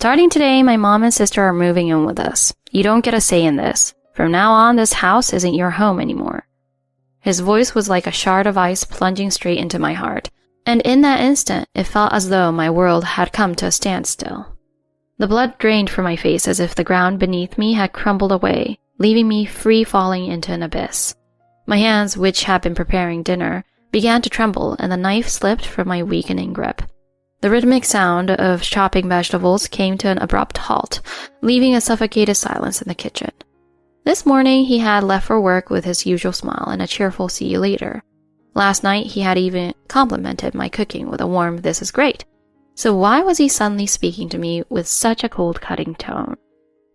Starting today, my mom and sister are moving in with us. You don't get a say in this. From now on, this house isn't your home anymore." His voice was like a shard of ice plunging straight into my heart, and in that instant, it felt as though my world had come to a standstill. The blood drained from my face as if the ground beneath me had crumbled away, leaving me free falling into an abyss. My hands, which had been preparing dinner, began to tremble, and the knife slipped from my weakening grip. The rhythmic sound of chopping vegetables came to an abrupt halt, leaving a suffocated silence in the kitchen. This morning, he had left for work with his usual smile and a cheerful "see you later." Last night, he had even complimented my cooking with a warm "this is great." So why was he suddenly speaking to me with such a cold, cutting tone?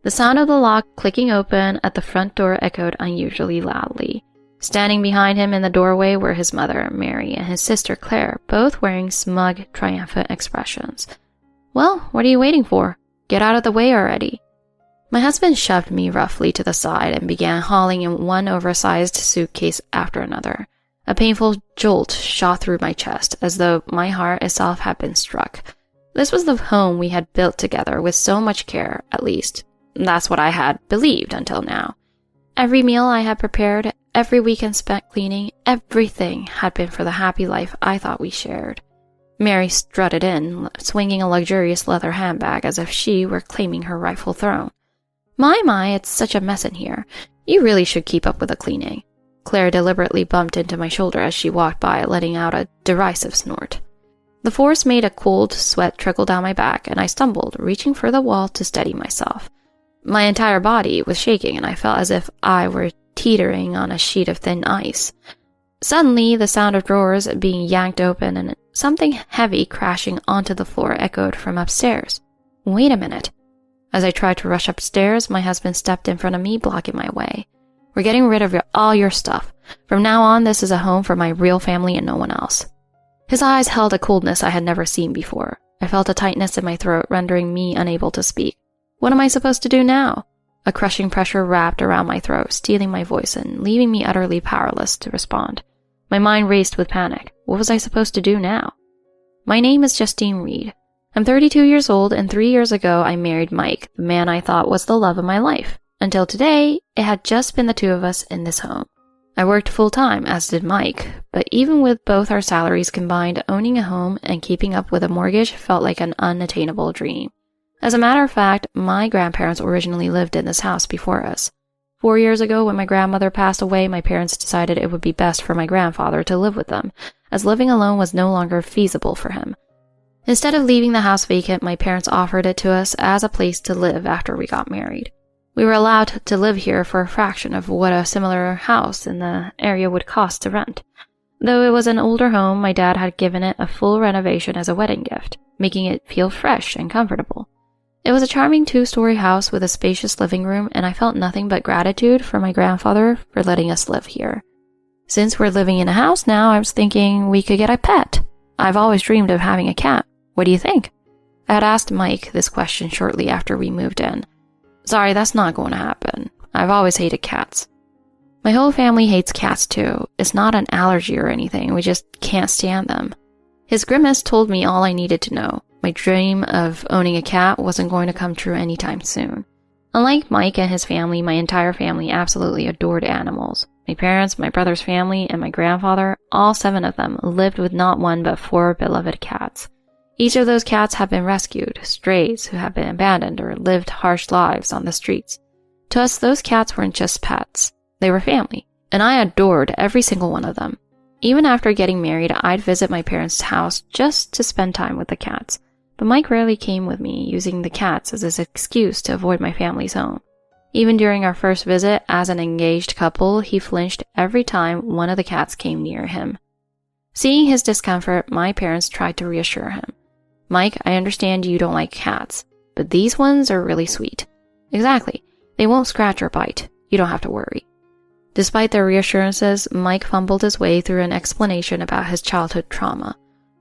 The sound of the lock clicking open at the front door echoed unusually loudly. Standing behind him in the doorway were his mother, Mary, and his sister, Claire, both wearing smug, triumphant expressions. "Well, what are you waiting for? Get out of the way already." My husband shoved me roughly to the side and began hauling in one oversized suitcase after another. A painful jolt shot through my chest, as though my heart itself had been struck. This was the home we had built together with so much care, at least. That's what I had believed until now. Every meal I had prepared, every weekend spent cleaning, everything had been for the happy life I thought we shared. Mary strutted in, swinging a luxurious leather handbag as if she were claiming her rightful throne. My, it's such a mess in here. You really should keep up with the cleaning." Claire deliberately bumped into my shoulder as she walked by, letting out a derisive snort. The force made a cold sweat trickle down my back, and I stumbled, reaching for the wall to steady myself. My entire body was shaking, and I felt as if I were teetering on a sheet of thin ice. Suddenly, the sound of drawers being yanked open and something heavy crashing onto the floor echoed from upstairs. Wait a minute. As I tried to rush upstairs, my husband stepped in front of me, blocking my way. "We're getting rid of all your stuff. From now on, this is a home for my real family and no one else." His eyes held a coldness I had never seen before. I felt a tightness in my throat, rendering me unable to speak. What am I supposed to do now? A crushing pressure wrapped around my throat, stealing my voice and leaving me utterly powerless to respond. My mind raced with panic. What was I supposed to do now? My name is Justine Reed. I'm 32 years old, and 3 years ago I married Mike, the man I thought was the love of my life. Until today, it had just been the two of us in this home. I worked full-time, as did Mike, but even with both our salaries combined, owning a home and keeping up with a mortgage felt like an unattainable dream. As a matter of fact, my grandparents originally lived in this house before us. 4 years ago, when my grandmother passed away, my parents decided it would be best for my grandfather to live with them, as living alone was no longer feasible for him. Instead of leaving the house vacant, my parents offered it to us as a place to live after we got married. We were allowed to live here for a fraction of what a similar house in the area would cost to rent. Though it was an older home, my dad had given it a full renovation as a wedding gift, making it feel fresh and comfortable. It was a charming 2-story house with a spacious living room, and I felt nothing but gratitude for my grandfather for letting us live here. Since we're living in a house now, I was thinking we could get a pet. I've always dreamed of having a cat. What do you think? I had asked Mike this question shortly after we moved in. Sorry, that's not going to happen. I've always hated cats. My whole family hates cats too. It's not an allergy or anything, we just can't stand them. His grimace told me all I needed to know. My dream of owning a cat wasn't going to come true anytime soon. Unlike Mike and his family, my entire family absolutely adored animals. My parents, my brother's family, and my grandfather, all 7 of them, lived with not 1 but 4 beloved cats. Each of those cats had been rescued, strays who had been abandoned or lived harsh lives on the streets. To us, those cats weren't just pets. They were family, and I adored every single one of them. Even after getting married, I'd visit my parents' house just to spend time with the cats, but Mike rarely came with me, using the cats as his excuse to avoid my family's home. Even during our first visit as an engaged couple, he flinched every time one of the cats came near him. Seeing his discomfort, my parents tried to reassure him. Mike, I understand you don't like cats, but these ones are really sweet. Exactly. They won't scratch or bite. You don't have to worry. Despite their reassurances, Mike fumbled his way through an explanation about his childhood trauma.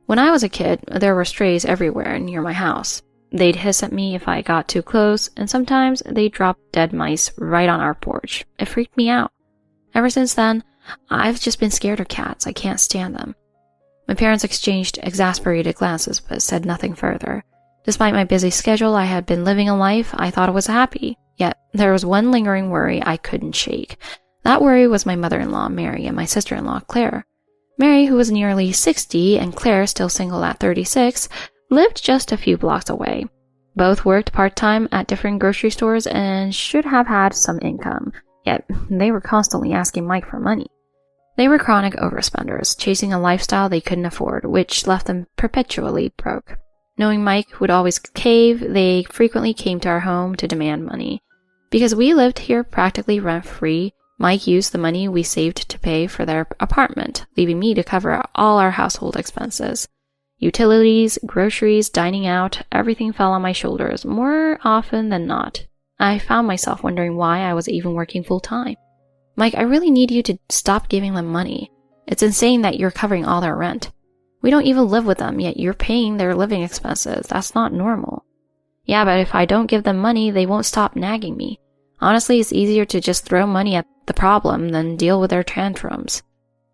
When I was a kid, there were strays everywhere near my house. They'd hiss at me if I got too close, and sometimes they'd drop dead mice right on our porch. It freaked me out. Ever since then, I've just been scared of cats. I can't stand them. My parents exchanged exasperated glances but said nothing further. Despite my busy schedule, I had been living a life I thought was happy. Yet, there was one lingering worry I couldn't shake. That worry was my mother-in-law, Mary, and my sister-in-law, Claire. Mary, who was nearly 60, and Claire, still single at 36, lived just a few blocks away. Both worked part-time at different grocery stores and should have had some income, yet they were constantly asking Mike for money. They were chronic overspenders, chasing a lifestyle they couldn't afford, which left them perpetually broke. Knowing Mike would always cave, they frequently came to our home to demand money. Because we lived here practically rent-free, Mike used the money we saved to pay for their apartment, leaving me to cover all our household expenses. Utilities, groceries, dining out, everything fell on my shoulders more often than not. I found myself wondering why I was even working full-time. Mike, I really need you to stop giving them money. It's insane that you're covering all their rent. We don't even live with them, yet you're paying their living expenses. That's not normal. Yeah, but if I don't give them money, they won't stop nagging me. Honestly, it's easier to just throw money at the problem than deal with their tantrums.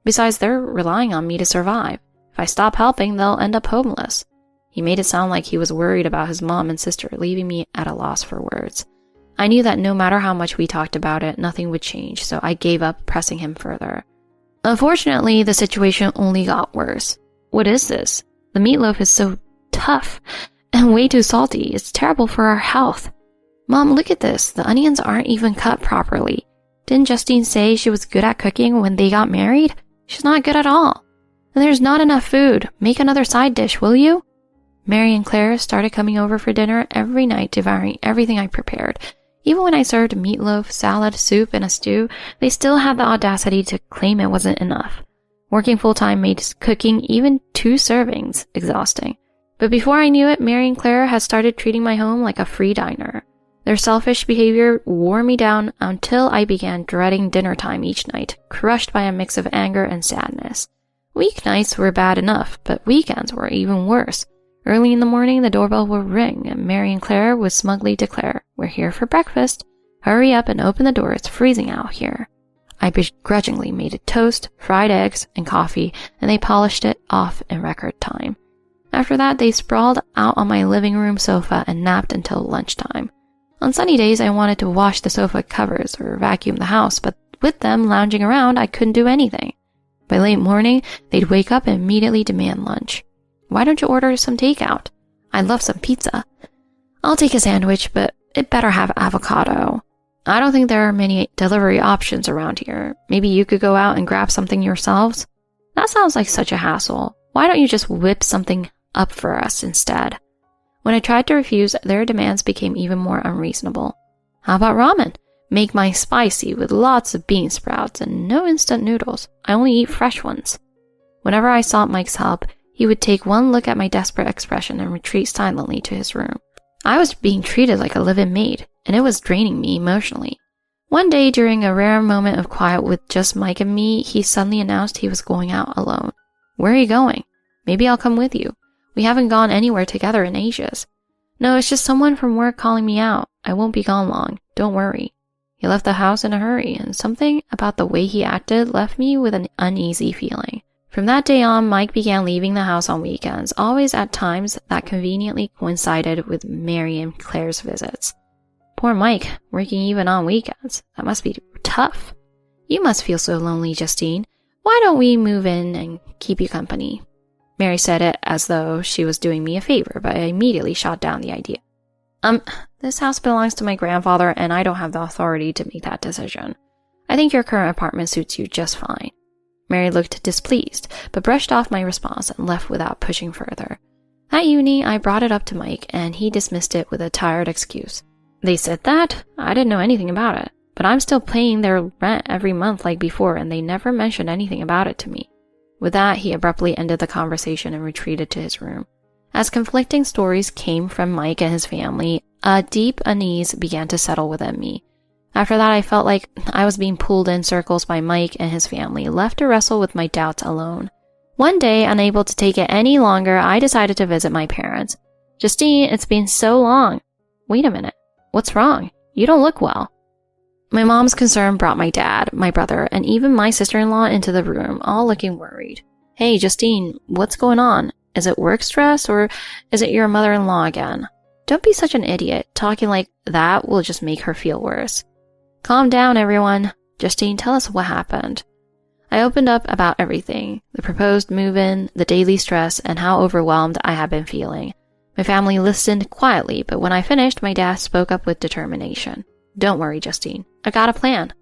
Besides, they're relying on me to survive. If I stop helping, they'll end up homeless. He made it sound like he was worried about his mom and sister, leaving me at a loss for words. I knew that no matter how much we talked about it, nothing would change, so I gave up pressing him further. Unfortunately, the situation only got worse. What is this? The meatloaf is so tough and way too salty. It's terrible for our health. Mom, look at this. The onions aren't even cut properly. Didn't Justine say she was good at cooking when they got married? She's not good at all. And there's not enough food. Make another side dish, will you? Mary and Claire started coming over for dinner every night, devouring everything I prepared. Even when I served meatloaf, salad, soup, and a stew, they still had the audacity to claim it wasn't enough. Working full-time made cooking even 2 servings exhausting. But before I knew it, Mary and Claire had started treating my home like a free diner. Their selfish behavior wore me down until I began dreading dinner time each night, crushed by a mix of anger and sadness. Weeknights were bad enough, but weekends were even worse. Early in the morning, the doorbell would ring, and Mary and Claire would smugly declare, "We're here for breakfast. Hurry up and open the door, it's freezing out here." I begrudgingly made a toast, fried eggs, and coffee, and they polished it off in record time. After that, they sprawled out on my living room sofa and napped until lunchtime. On sunny days, I wanted to wash the sofa covers or vacuum the house, but with them lounging around, I couldn't do anything. By late morning, they'd wake up and immediately demand lunch. "Why don't you order some takeout? I'd love some pizza." "I'll take a sandwich, but it better have avocado." "I don't think there are many delivery options around here. Maybe you could go out and grab something yourselves?" "That sounds like such a hassle. Why don't you just whip something up for us instead?" When I tried to refuse, their demands became even more unreasonable. "How about ramen? Make mine spicy with lots of bean sprouts and no instant noodles. I only eat fresh ones." Whenever I sought Mike's help, he would take one look at my desperate expression and retreat silently to his room. I was being treated like a live-in maid, and it was draining me emotionally. One day, during a rare moment of quiet with just Mike and me, he suddenly announced he was going out alone. "Where are you going?" "Maybe I'll come with you. We haven't gone anywhere together in ages." "No, it's just someone from work calling me out. I won't be gone long. Don't worry." He left the house in a hurry, and something about the way he acted left me with an uneasy feeling. From that day on, Mike began leaving the house on weekends, always at times that conveniently coincided with Mary and Claire's visits. Poor Mike, working even on weekends. That must be tough. "You must feel so lonely, Justine. Why don't we move in and keep you company?" Mary said it as though she was doing me a favor, but I immediately shot down the idea. This house belongs to my grandfather, and I don't have the authority to make that decision. I think your current apartment suits you just fine." Mary looked displeased, but brushed off my response and left without pushing further. That evening, I brought it up to Mike, and he dismissed it with a tired excuse. "They said that? I didn't know anything about it. But I'm still paying their rent every month like before, and they never mentioned anything about it to me." With that, he abruptly ended the conversation and retreated to his room. As conflicting stories came from Mike and his family, a deep unease began to settle within me. After that, I felt like I was being pulled in circles by Mike and his family, left to wrestle with my doubts alone. One day, unable to take it any longer, I decided to visit my parents. "Justine, it's been so long." "Wait a minute. What's wrong? You don't look well." My mom's concern brought my dad, my brother, and even my sister-in-law into the room, all looking worried. "Hey, Justine, what's going on? Is it work stress, or is it your mother-in-law again?" Don't be such an idiot. Talking like that will just make her feel worse. Calm down, everyone. Justine, tell us what happened. I opened up about everything. The proposed move-in, the daily stress, and how overwhelmed I had been feeling. My family listened quietly, but when I finished, my dad spoke up with determination. Don't worry, Justine. I got a plan.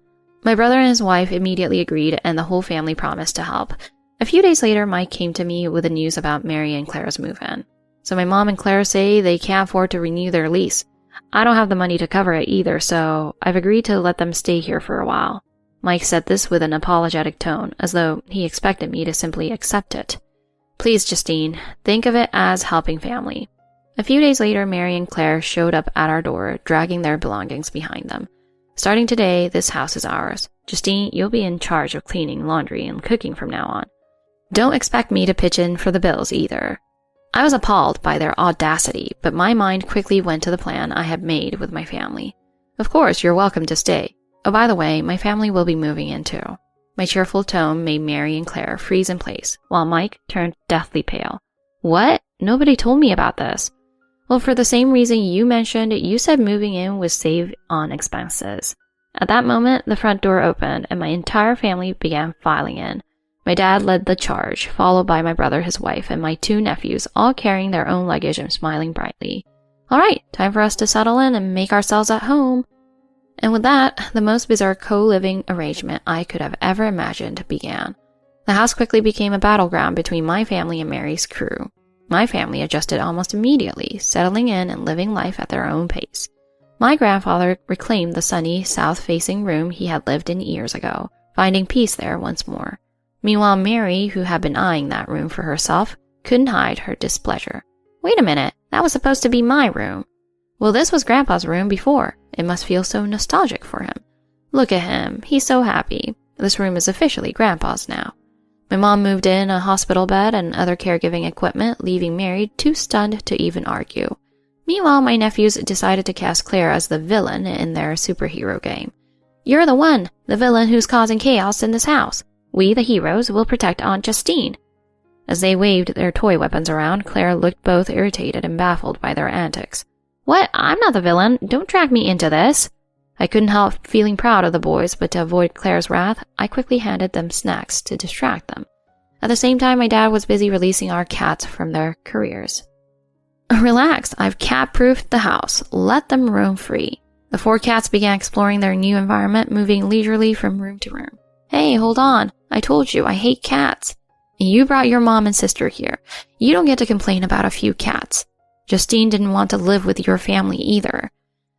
My brother and his wife immediately agreed, and the whole family promised to help. A few days later, Mike came to me with the news about Mary and Claire's move-in. So my mom and Claire say they can't afford to renew their lease. I don't have the money to cover it either, so I've agreed to let them stay here for a while. Mike said this with an apologetic tone, as though he expected me to simply accept it. Please, Justine, think of it as helping family. A few days later, Mary and Claire showed up at our door, dragging their belongings behind them. Starting today, this house is ours. Justine, you'll be in charge of cleaning, laundry, and cooking from now on. Don't expect me to pitch in for the bills either. I was appalled by their audacity, but my mind quickly went to the plan I had made with my family. Of course, you're welcome to stay. Oh, by the way, my family will be moving in too. My cheerful tone made Mary and Claire freeze in place, while Mike turned deathly pale. What? Nobody told me about this. Well, for the same reason you mentioned, you said moving in was save on expenses. At that moment, the front door opened and my entire family began filing in. My dad led the charge, followed by my brother, his wife, and my 2 nephews, all carrying their own luggage and smiling brightly. All right, time for us to settle in and make ourselves at home. And with that, the most bizarre co-living arrangement I could have ever imagined began. The house quickly became a battleground between my family and Mary's crew. My family adjusted almost immediately, settling in and living life at their own pace. My grandfather reclaimed the sunny, south-facing room he had lived in years ago, finding peace there once more. Meanwhile, Mary, who had been eyeing that room for herself, couldn't hide her displeasure. Wait a minute, that was supposed to be my room. Well, this was Grandpa's room before. It must feel so nostalgic for him. Look at him, he's so happy. This room is officially Grandpa's now. My mom moved in a hospital bed and other caregiving equipment, leaving Mary too stunned to even argue. Meanwhile, my nephews decided to cast Claire as the villain in their superhero game. You're the one, the villain who's causing chaos in this house. We, the heroes, will protect Aunt Justine. As they waved their toy weapons around, Claire looked both irritated and baffled by their antics. What? I'm not the villain. Don't drag me into this. I couldn't help feeling proud of the boys, but to avoid Claire's wrath, I quickly handed them snacks to distract them. At the same time, my dad was busy releasing our cats from their careers. Relax, I've cat-proofed the house. Let them roam free. The 4 cats began exploring their new environment, moving leisurely from room to room. Hey, hold on. I told you, I hate cats. You brought your mom and sister here. You don't get to complain about a few cats. Justine didn't want to live with your family either.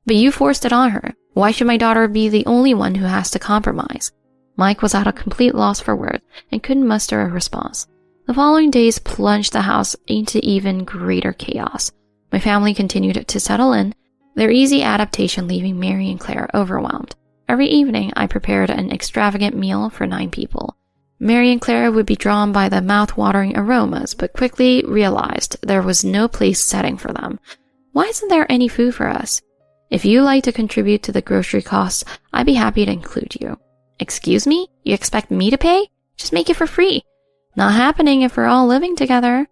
But you forced it on her. Why should my daughter be the only one who has to compromise? Mike was at a complete loss for words and couldn't muster a response. The following days plunged the house into even greater chaos. My family continued to settle in, their easy adaptation leaving Mary and Claire overwhelmed. Every evening, I prepared an extravagant meal for 9 people. Mary and Claire would be drawn by the mouth-watering aromas, but quickly realized there was no place setting for them. Why isn't there any food for us? If you like to contribute to the grocery costs, I'd be happy to include you. Excuse me? You expect me to pay? Just make it for free. Not happening if we're all living together.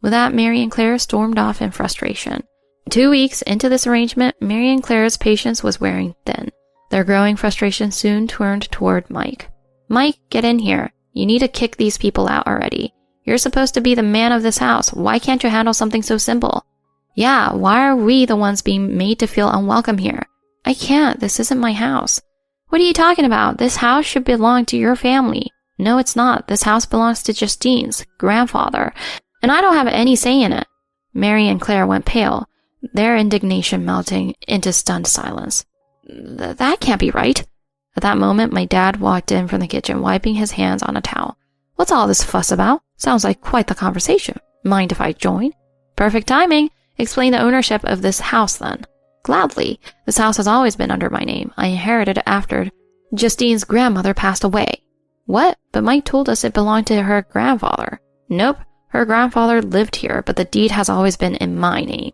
With that, Mary and Claire stormed off in frustration. 2 weeks into this arrangement, Mary and Claire's patience was wearing thin. Their growing frustration soon turned toward Mike. Mike, get in here. You need to kick these people out already. You're supposed to be the man of this house. Why can't you handle something so simple? Yeah, why are we the ones being made to feel unwelcome here? I can't. This isn't my house. What are you talking about? This house should belong to your family. No, it's not. This house belongs to Justine's grandfather, and I don't have any say in it. Mary and Claire went pale, their indignation melting into stunned silence. That can't be right. At that moment, my dad walked in from the kitchen, wiping his hands on a towel. What's all this fuss about? Sounds like quite the conversation. Mind if I join? Perfect timing. Explain the ownership of this house, then. Gladly. This house has always been under my name. I inherited it after Justine's grandmother passed away. What? But Mike told us it belonged to her grandfather. Nope. Her grandfather lived here, but the deed has always been in my name.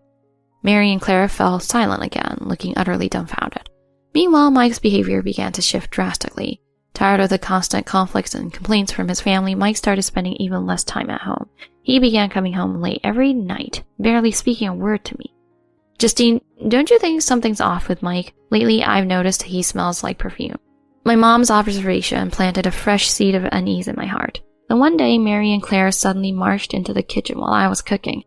Mary and Claire fell silent again, looking utterly dumbfounded. Meanwhile, Mike's behavior began to shift drastically. Tired of the constant conflicts and complaints from his family, Mike started spending even less time at home. He began coming home late every night, barely speaking a word to me. Justine, don't you think something's off with Mike? Lately, I've noticed he smells like perfume. My mom's observation planted a fresh seed of unease in my heart. Then one day, Mary and Claire suddenly marched into the kitchen while I was cooking.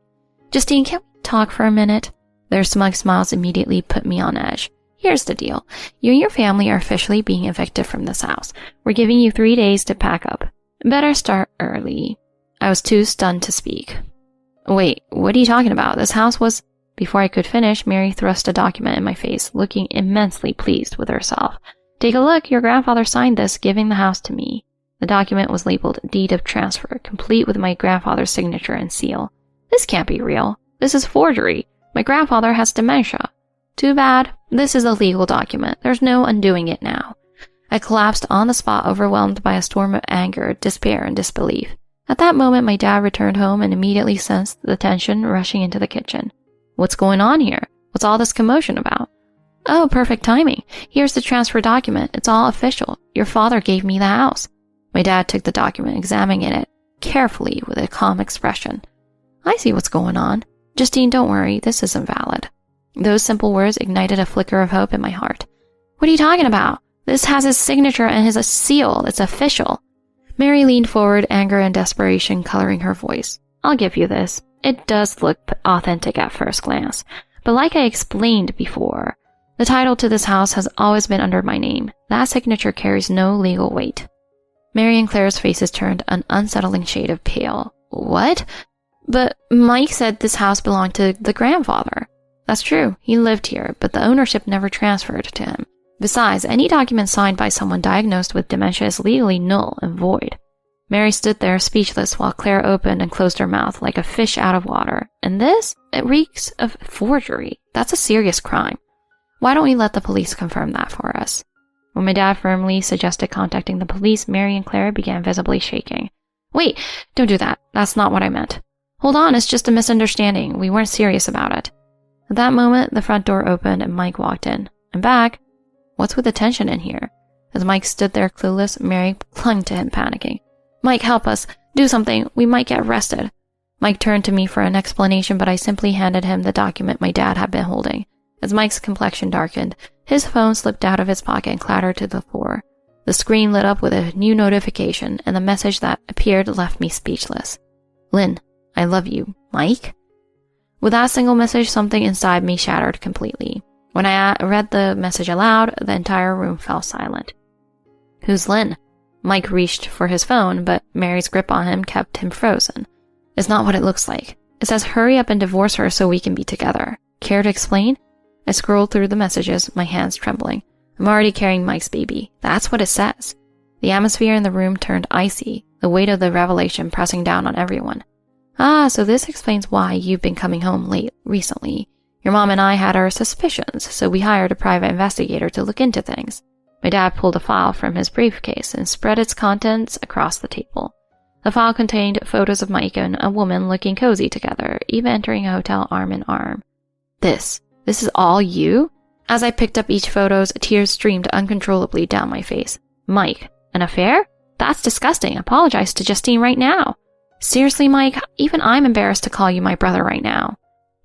Justine, can we talk for a minute? Their smug smiles immediately put me on edge. Here's the deal. You and your family are officially being evicted from this house. We're giving you 3 days to pack up. Better start early. I was too stunned to speak. Wait, what are you talking about? This house was... Before I could finish, Mary thrust a document in my face, looking immensely pleased with herself. Take a look, your grandfather signed this, giving the house to me. The document was labeled Deed of Transfer, complete with my grandfather's signature and seal. This can't be real. This is forgery. My grandfather has dementia. Too bad. This is a legal document. There's no undoing it now. I collapsed on the spot, overwhelmed by a storm of anger, despair, and disbelief. At that moment, my dad returned home and immediately sensed the tension rushing into the kitchen. What's going on here? What's all this commotion about? Oh, perfect timing. Here's the transfer document. It's all official. Your father gave me the house. My dad took the document, examining it carefully with a calm expression. I see what's going on. Justine, don't worry. This isn't valid. Those simple words ignited a flicker of hope in my heart. What are you talking about? This has his signature and his seal. It's official. Mary leaned forward, anger and desperation coloring her voice. I'll give you this. It does look authentic at first glance. But like I explained before, the title to this house has always been under my name. That signature carries no legal weight. Mary and Claire's faces turned an unsettling shade of pale. What? But Mike said this house belonged to the grandfather. That's true. He lived here, but the ownership never transferred to him. Besides, any document signed by someone diagnosed with dementia is legally null and void. Mary stood there speechless while Claire opened and closed her mouth like a fish out of water. And this? It reeks of forgery. That's a serious crime. Why don't we let the police confirm that for us? When my dad firmly suggested contacting the police, Mary and Claire began visibly shaking. Wait, don't do that. That's not what I meant. Hold on, it's just a misunderstanding. We weren't serious about it. At that moment, the front door opened and Mike walked in. I'm back. What's with the tension in here? As Mike stood there clueless, Mary clung to him, panicking. Mike, help us. Do something. We might get arrested. Mike turned to me for an explanation, but I simply handed him the document my dad had been holding. As Mike's complexion darkened, his phone slipped out of his pocket and clattered to the floor. The screen lit up with a new notification, and the message that appeared left me speechless. Lynn, I love you. Mike? With that single message, something inside me shattered completely. When I read the message aloud, the entire room fell silent. Who's Lynn? Mike reached for his phone, but Mary's grip on him kept him frozen. It's not what it looks like. It says hurry up and divorce her so we can be together. Care to explain? I scrolled through the messages, my hands trembling. I'm already carrying Mike's baby. That's what it says. The atmosphere in the room turned icy, the weight of the revelation pressing down on everyone. Ah, so this explains why you've been coming home late recently. Your mom and I had our suspicions, so we hired a private investigator to look into things. My dad pulled a file from his briefcase and spread its contents across the table. The file contained photos of Mike and a woman looking cozy together, even entering a hotel arm in arm. This is all you? As I picked up each photo, tears streamed uncontrollably down my face. Mike, an affair? That's disgusting. Apologize to Justine right now. Seriously, Mike, even I'm embarrassed to call you my brother right now.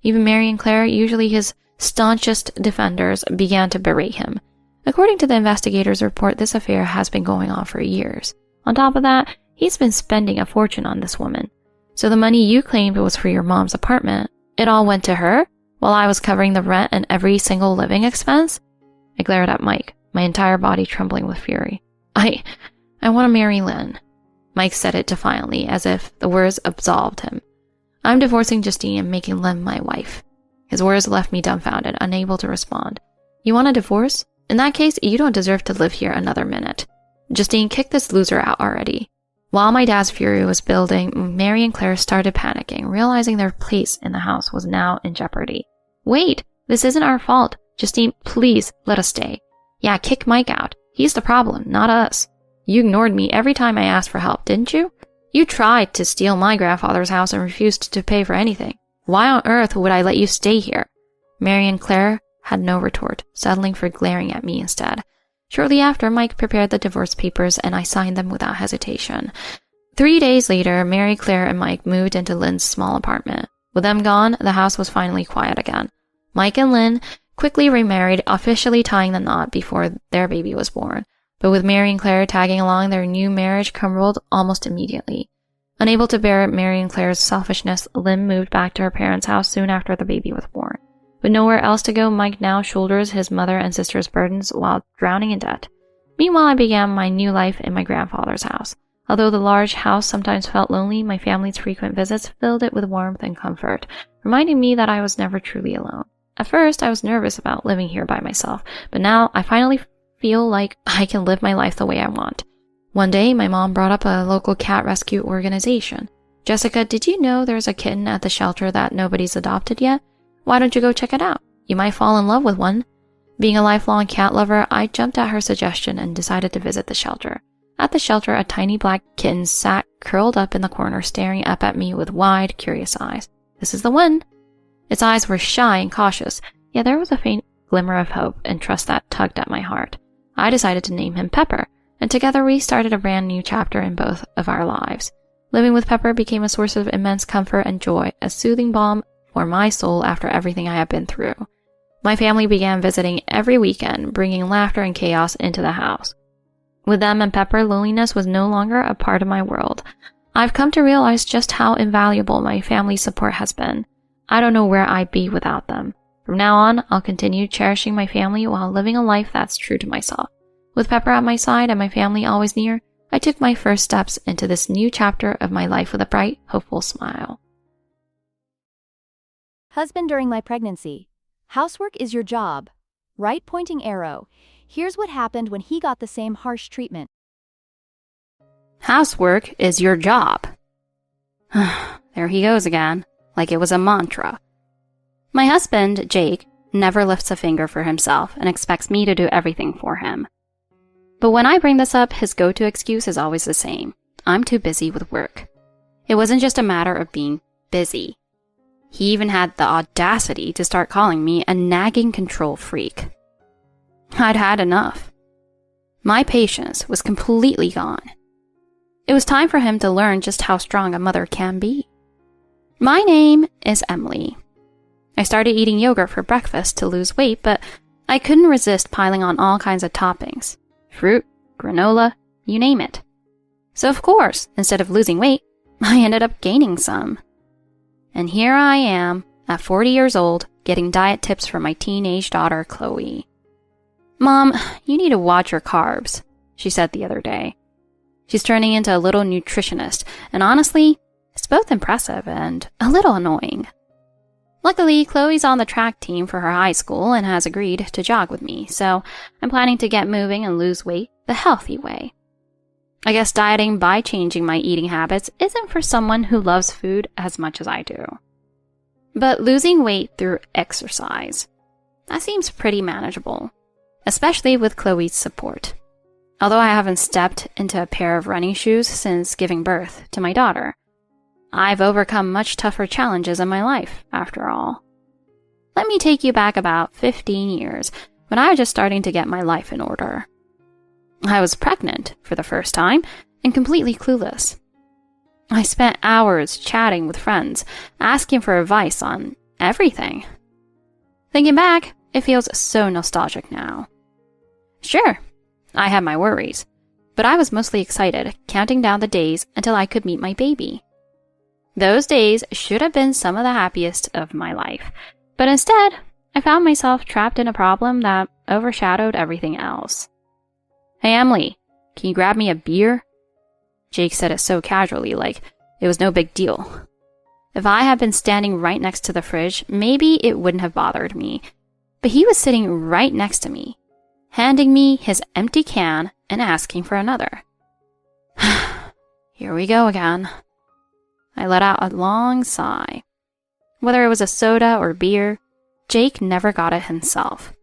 Even Mary and Claire, usually his staunchest defenders, began to berate him. According to the investigator's report, this affair has been going on for years. On top of that, he's been spending a fortune on this woman. So the money you claimed was for your mom's apartment, it all went to her, while I was covering the rent and every single living expense? I glared at Mike, my entire body trembling with fury. I want to marry Lynn. Mike said it defiantly, as if the words absolved him. I'm divorcing Justine and making Lynn my wife. His words left me dumbfounded, unable to respond. You want a divorce? In that case, you don't deserve to live here another minute. Justine, kick this loser out already. While my dad's fury was building, Mary and Claire started panicking, realizing their place in the house was now in jeopardy. Wait, this isn't our fault. Justine, please let us stay. Yeah, kick Mike out. He's the problem, not us. You ignored me every time I asked for help, didn't you? You tried to steal my grandfather's house and refused to pay for anything. Why on earth would I let you stay here? Mary and Claire had no retort, settling for glaring at me instead. Shortly after, Mike prepared the divorce papers and I signed them without hesitation. 3 days later, Mary, Claire, and Mike moved into Lynn's small apartment. With them gone, the house was finally quiet again. Mike and Lynn quickly remarried, officially tying the knot before their baby was born. But with Mary and Claire tagging along, their new marriage crumbled almost immediately. Unable to bear Mary and Claire's selfishness, Lynn moved back to her parents' house soon after the baby was born. With nowhere else to go, Mike now shoulders his mother and sister's burdens while drowning in debt. Meanwhile, I began my new life in my grandfather's house. Although the large house sometimes felt lonely, my family's frequent visits filled it with warmth and comfort, reminding me that I was never truly alone. At first, I was nervous about living here by myself, but now I finally feel like I can live my life the way I want. One day, my mom brought up a local cat rescue organization. "Jessica, did you know there's a kitten at the shelter that nobody's adopted yet? Why don't you go check it out? You might fall in love with one." Being a lifelong cat lover, I jumped at her suggestion and decided to visit the shelter. At the shelter, a tiny black kitten sat curled up in the corner, staring up at me with wide, curious eyes. This is the one. Its eyes were shy and cautious, yet there was a faint glimmer of hope and trust that tugged at my heart. I decided to name him Pepper, and together we started a brand new chapter in both of our lives. Living with Pepper became a source of immense comfort and joy, a soothing balm for my soul after everything I had been through. My family began visiting every weekend, bringing laughter and chaos into the house. With them and Pepper, loneliness was no longer a part of my world. I've come to realize just how invaluable my family's support has been. I don't know where I'd be without them. From now on, I'll continue cherishing my family while living a life that's true to myself. With Pepper at my side and my family always near, I took my first steps into this new chapter of my life with a bright, hopeful smile. Husband during my pregnancy. Housework is your job. Right pointing arrow. Here's what happened when he got the same harsh treatment. Housework is your job. There he goes again, like it was a mantra. My husband, Jake, never lifts a finger for himself and expects me to do everything for him. But when I bring this up, his go-to excuse is always the same. I'm too busy with work. It wasn't just a matter of being busy. He even had the audacity to start calling me a nagging control freak. I'd had enough. My patience was completely gone. It was time for him to learn just how strong a mother can be. My name is Emily. I started eating yogurt for breakfast to lose weight, but I couldn't resist piling on all kinds of toppings. Fruit, granola, you name it. So of course, instead of losing weight, I ended up gaining some. And here I am, at 40 years old, getting diet tips from my teenage daughter, Chloe. "Mom, you need to watch your carbs," she said the other day. She's turning into a little nutritionist, and honestly, it's both impressive and a little annoying. Luckily, Chloe's on the track team for her high school and has agreed to jog with me, so I'm planning to get moving and lose weight the healthy way. I guess dieting by changing my eating habits isn't for someone who loves food as much as I do. But losing weight through exercise, that seems pretty manageable, especially with Chloe's support. Although I haven't stepped into a pair of running shoes since giving birth to my daughter, I've overcome much tougher challenges in my life, after all. Let me take you back about 15 years, when I was just starting to get my life in order. I was pregnant for the first time and completely clueless. I spent hours chatting with friends, asking for advice on everything. Thinking back, it feels so nostalgic now. Sure, I had my worries, but I was mostly excited, counting down the days until I could meet my baby. Those days should have been some of the happiest of my life, but instead, I found myself trapped in a problem that overshadowed everything else. "Hey, Emily, can you grab me a beer?" Jake said it so casually, like it was no big deal. If I had been standing right next to the fridge, maybe it wouldn't have bothered me. But he was sitting right next to me, handing me his empty can and asking for another. Here we go again. I let out a long sigh. Whether it was a soda or beer, Jake never got it himself.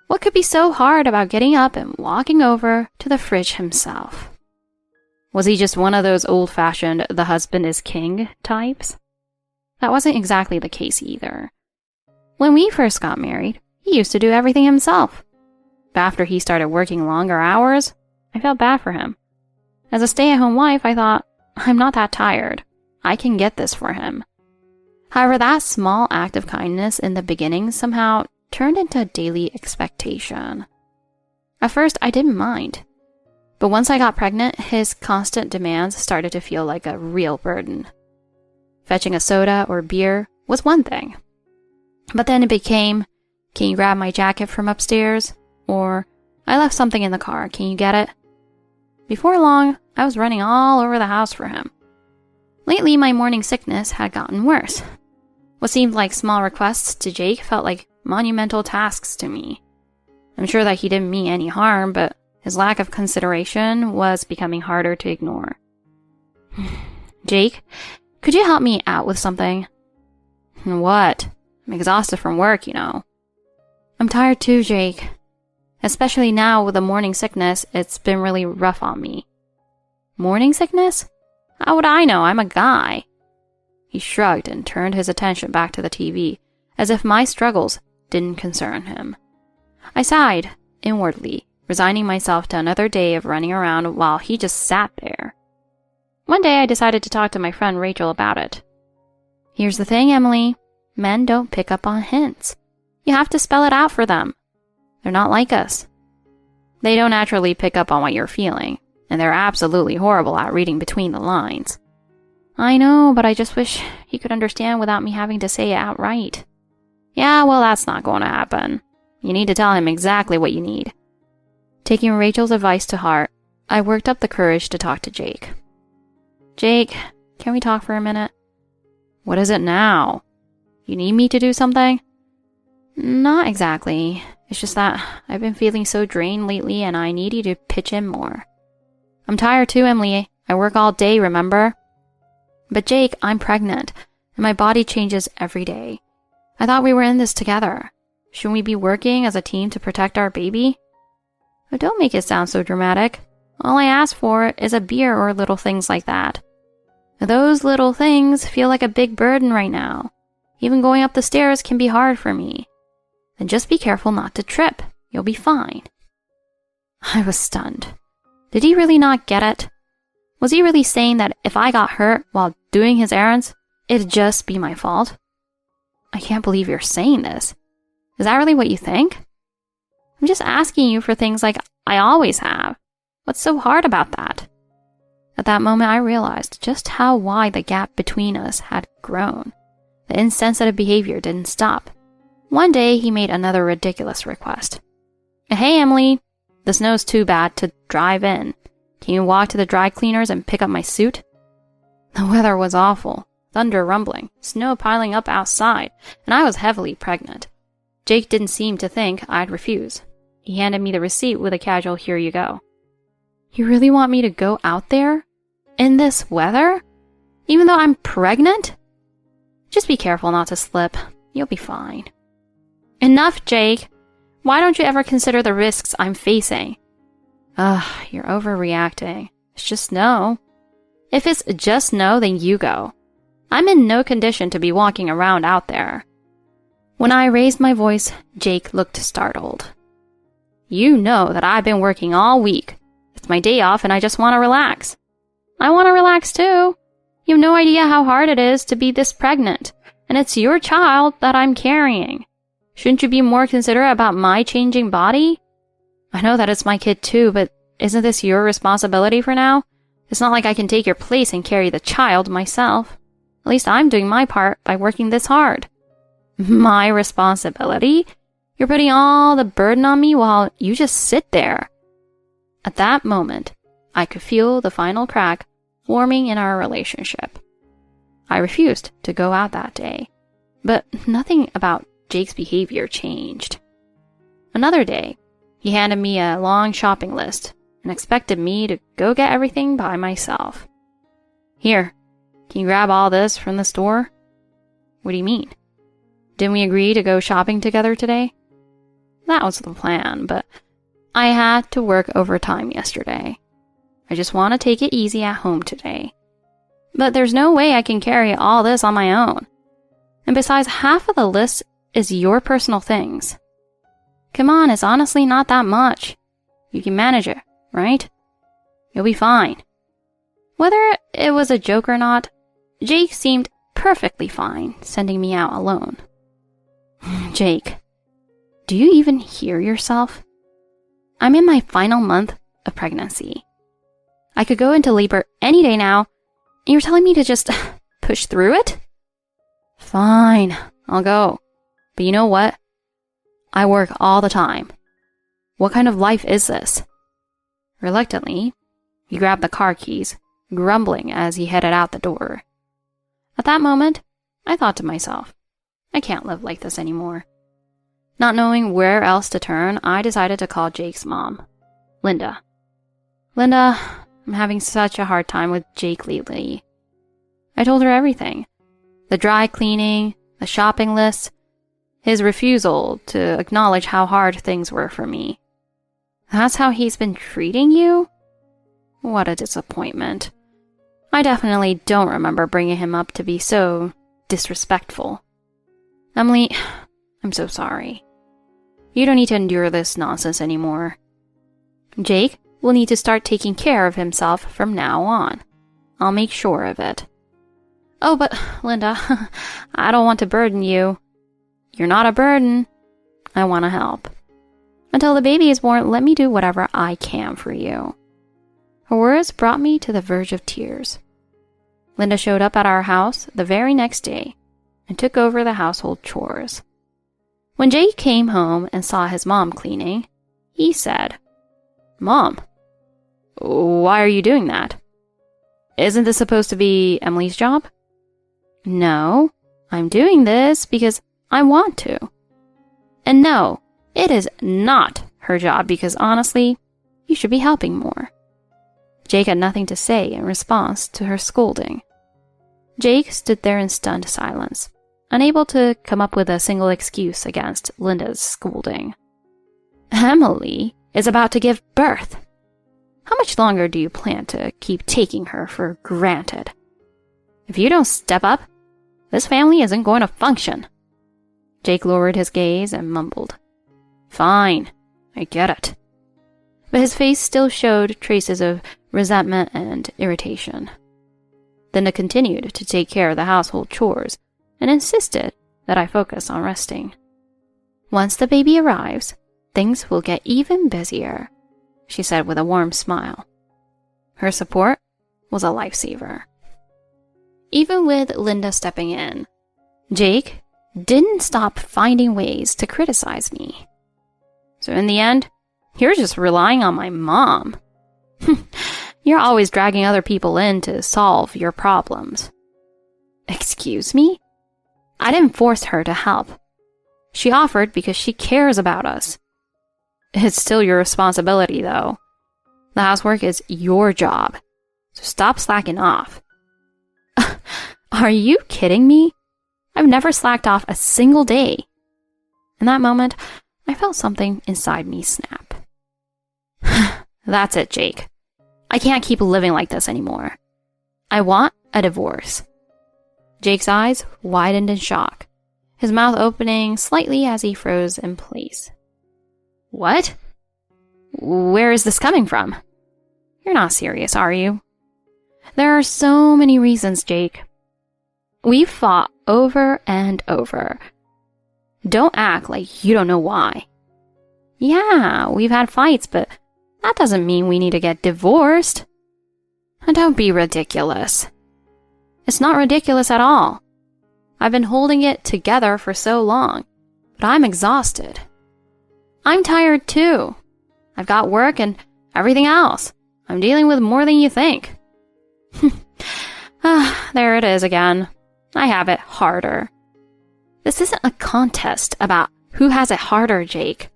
What could be so hard about getting up and walking over to the fridge himself? Was he just one of those old-fashioned the husband is king types? That wasn't exactly the case either. When we first got married, he used to do everything himself. But after he started working longer hours, I felt bad for him. As a stay-at-home wife, I thought, I'm not that tired. I can get this for him. However, that small act of kindness in the beginning somehow turned into a daily expectation. At first, I didn't mind. But once I got pregnant, his constant demands started to feel like a real burden. Fetching a soda or beer was one thing. But then it became, can you grab my jacket from upstairs? Or, I left something in the car, can you get it? Before long, I was running all over the house for him. Lately, my morning sickness had gotten worse. What seemed like small requests to Jake felt like monumental tasks to me. I'm sure that he didn't mean any harm, but his lack of consideration was becoming harder to ignore. Jake, could you help me out with something? What? I'm exhausted from work, you know. I'm tired too, Jake. Especially now with the morning sickness, it's been really rough on me. Morning sickness? How would I know? I'm a guy. He shrugged and turned his attention back to the TV, as if my struggles didn't concern him. I sighed inwardly, resigning myself to another day of running around while he just sat there. One day I decided to talk to my friend Rachel about it. Here's the thing, Emily. Men don't pick up on hints. You have to spell it out for them. They're not like us. They don't naturally pick up on what you're feeling, and they're absolutely horrible at reading between the lines. I know, but I just wish he could understand without me having to say it outright. Yeah, well, that's not going to happen. You need to tell him exactly what you need. Taking Rachel's advice to heart, I worked up the courage to talk to Jake. Jake, can we talk for a minute? What is it now? You need me to do something? Not exactly. It's just that I've been feeling so drained lately and I need you to pitch in more. I'm tired too, Emily. I work all day, remember? But Jake, I'm pregnant, and my body changes every day. I thought we were in this together. Shouldn't we be working as a team to protect our baby? Oh, don't make it sound so dramatic. All I ask for is a beer or little things like that. Those little things feel like a big burden right now. Even going up the stairs can be hard for me. Then just be careful not to trip. You'll be fine. I was stunned. Did he really not get it? Was he really saying that if I got hurt while doing his errands, it'd just be my fault? I can't believe you're saying this. Is that really what you think? I'm just asking you for things like I always have. What's so hard about that? At that moment, I realized just how wide the gap between us had grown. The insensitive behavior didn't stop. One day, he made another ridiculous request. Hey, Emily, the snow's too bad to drive in. Can you walk to the dry cleaners and pick up my suit? The weather was awful. Thunder rumbling, snow piling up outside, and I was heavily pregnant. Jake didn't seem to think I'd refuse. He handed me the receipt with a casual "here you go." You really want me to go out there? In this weather? Even though I'm pregnant? Just be careful not to slip. You'll be fine. Enough, Jake. Why don't you ever consider the risks I'm facing? You're overreacting. It's just snow. If it's just snow, then you go. I'm in no condition to be walking around out there. When I raised my voice, Jake looked startled. You know that I've been working all week. It's my day off and I just want to relax. I want to relax too. You have no idea how hard it is to be this pregnant, and it's your child that I'm carrying. Shouldn't you be more considerate about my changing body? I know that it's my kid too, but isn't this your responsibility for now? It's not like I can take your place and carry the child myself. At least I'm doing my part by working this hard. My responsibility? You're putting all the burden on me while you just sit there. At that moment, I could feel the final crack forming in our relationship. I refused to go out that day, but nothing about Jake's behavior changed. Another day, he handed me a long shopping list and expected me to go get everything by myself. Here, can you grab all this from the store? What do you mean? Didn't we agree to go shopping together today? That was the plan, but I had to work overtime yesterday. I just want to take it easy at home today. But there's no way I can carry all this on my own. And besides, half of the list is your personal things. Come on, it's honestly not that much. You can manage it, right? You'll be fine. Whether it was a joke or not, Jake seemed perfectly fine sending me out alone. Jake, do you even hear yourself? I'm in my final month of pregnancy. I could go into labor any day now, and you're telling me to just push through it? Fine, I'll go. But you know what? I work all the time. What kind of life is this? Reluctantly, he grabbed the car keys, grumbling as he headed out the door. At that moment, I thought to myself, I can't live like this anymore. Not knowing where else to turn, I decided to call Jake's mom, Linda. Linda, I'm having such a hard time with Jake lately. I told her everything. The dry cleaning, the shopping list, his refusal to acknowledge how hard things were for me. That's how he's been treating you? What a disappointment. I definitely don't remember bringing him up to be so disrespectful. Emily, I'm so sorry. You don't need to endure this nonsense anymore. Jake will need to start taking care of himself from now on. I'll make sure of it. Oh, but Linda, I don't want to burden you. You're not a burden. I want to help. Until the baby is born, let me do whatever I can for you. Her words brought me to the verge of tears. Linda showed up at our house the very next day and took over the household chores. When Jake came home and saw his mom cleaning, he said, "Mom, why are you doing that? Isn't this supposed to be Emily's job?" "No, I'm doing this because I want to. And no, it is not her job because honestly, you should be helping more." Jake had nothing to say in response to her scolding. Jake stood there in stunned silence, unable to come up with a single excuse against Linda's scolding. Emily is about to give birth. How much longer do you plan to keep taking her for granted? If you don't step up, this family isn't going to function. Jake lowered his gaze and mumbled, "Fine, I get it." But his face still showed traces of resentment and irritation. Linda continued to take care of the household chores and insisted that I focus on resting. "Once the baby arrives, things will get even busier," she said with a warm smile. Her support was a lifesaver. Even with Linda stepping in, Jake didn't stop finding ways to criticize me. "So in the end, you're just relying on my mom. You're always dragging other people in to solve your problems." "Excuse me? I didn't force her to help. She offered because she cares about us." "It's still your responsibility, though. The housework is your job, so stop slacking off." "Are you kidding me? I've never slacked off a single day." In that moment, I felt something inside me snap. "That's it, Jake. I can't keep living like this anymore. I want a divorce." Jake's eyes widened in shock, his mouth opening slightly as he froze in place. "What? Where is this coming from? You're not serious, are you?" "There are so many reasons, Jake. We've fought over and over. Don't act like you don't know why. Yeah, we've had fights, but that doesn't mean we need to get divorced." And don't be ridiculous. It's not ridiculous at all. I've been holding it together for so long, but I'm exhausted. I'm tired too. I've got work and everything else. I'm dealing with more than you think. There it is again. I have it harder. This isn't a contest about who has it harder, Jake.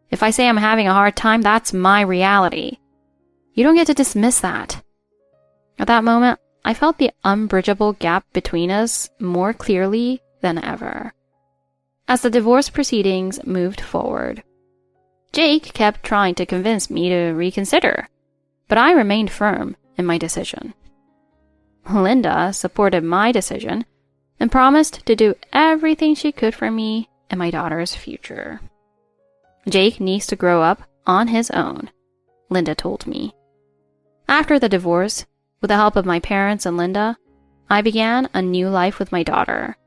If I say I'm having a hard time, that's my reality. You don't get to dismiss that. At that moment, I felt the unbridgeable gap between us more clearly than ever. As the divorce proceedings moved forward, Jake kept trying to convince me to reconsider, but I remained firm in my decision. Linda supported my decision and promised to do everything she could for me and my daughter's future. Jake needs to grow up on his own, Linda told me. After the divorce, with the help of my parents and Linda, I began a new life with my daughter.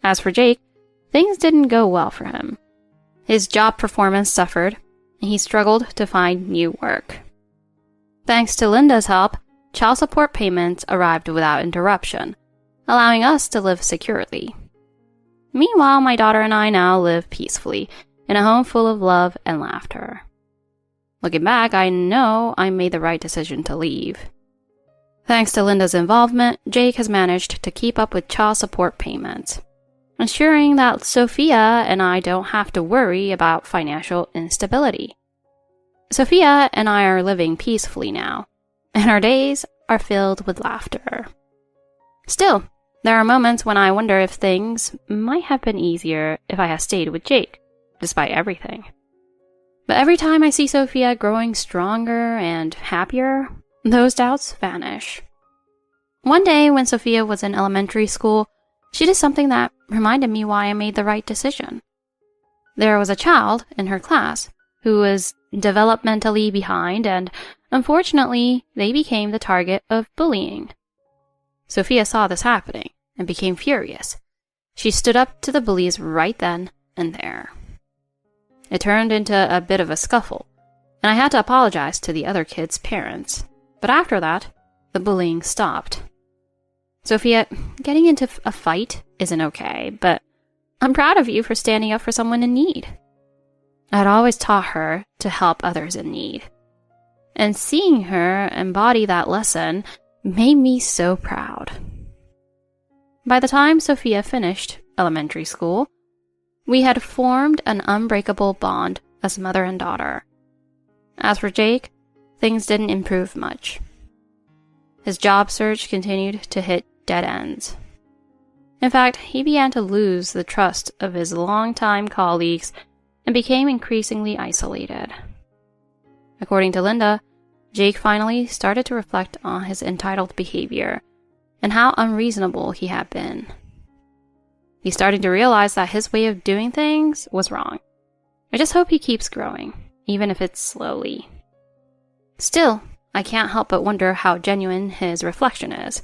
As for Jake, things didn't go well for him. His job performance suffered, and he struggled to find new work. Thanks to Linda's help, child support payments arrived without interruption, allowing us to live securely. Meanwhile, my daughter and I now live peacefully in a home full of love and laughter. Looking back, I know I made the right decision to leave. Thanks to Linda's involvement, Jake has managed to keep up with child support payments, ensuring that Sophia and I don't have to worry about financial instability. Sophia and I are living peacefully now, and our days are filled with laughter. Still, there are moments when I wonder if things might have been easier if I had stayed with Jake, despite everything. But every time I see Sophia growing stronger and happier, those doubts vanish. One day when Sophia was in elementary school, she did something that reminded me why I made the right decision. There was a child in her class who was developmentally behind, and unfortunately, they became the target of bullying. Sophia saw this happening and became furious. She stood up to the bullies right then and there. It turned into a bit of a scuffle, and I had to apologize to the other kids' parents. But after that, the bullying stopped. Sophia, getting into a fight isn't okay, but I'm proud of you for standing up for someone in need. I'd always taught her to help others in need. And seeing her embody that lesson made me so proud. By the time Sophia finished elementary school, we had formed an unbreakable bond as mother and daughter. As for Jake, things didn't improve much. His job search continued to hit dead ends. In fact, he began to lose the trust of his longtime colleagues and became increasingly isolated. According to Linda, Jake finally started to reflect on his entitled behavior and how unreasonable he had been. He started to realize that his way of doing things was wrong. I just hope he keeps growing, even if it's slowly. Still, I can't help but wonder how genuine his reflection is.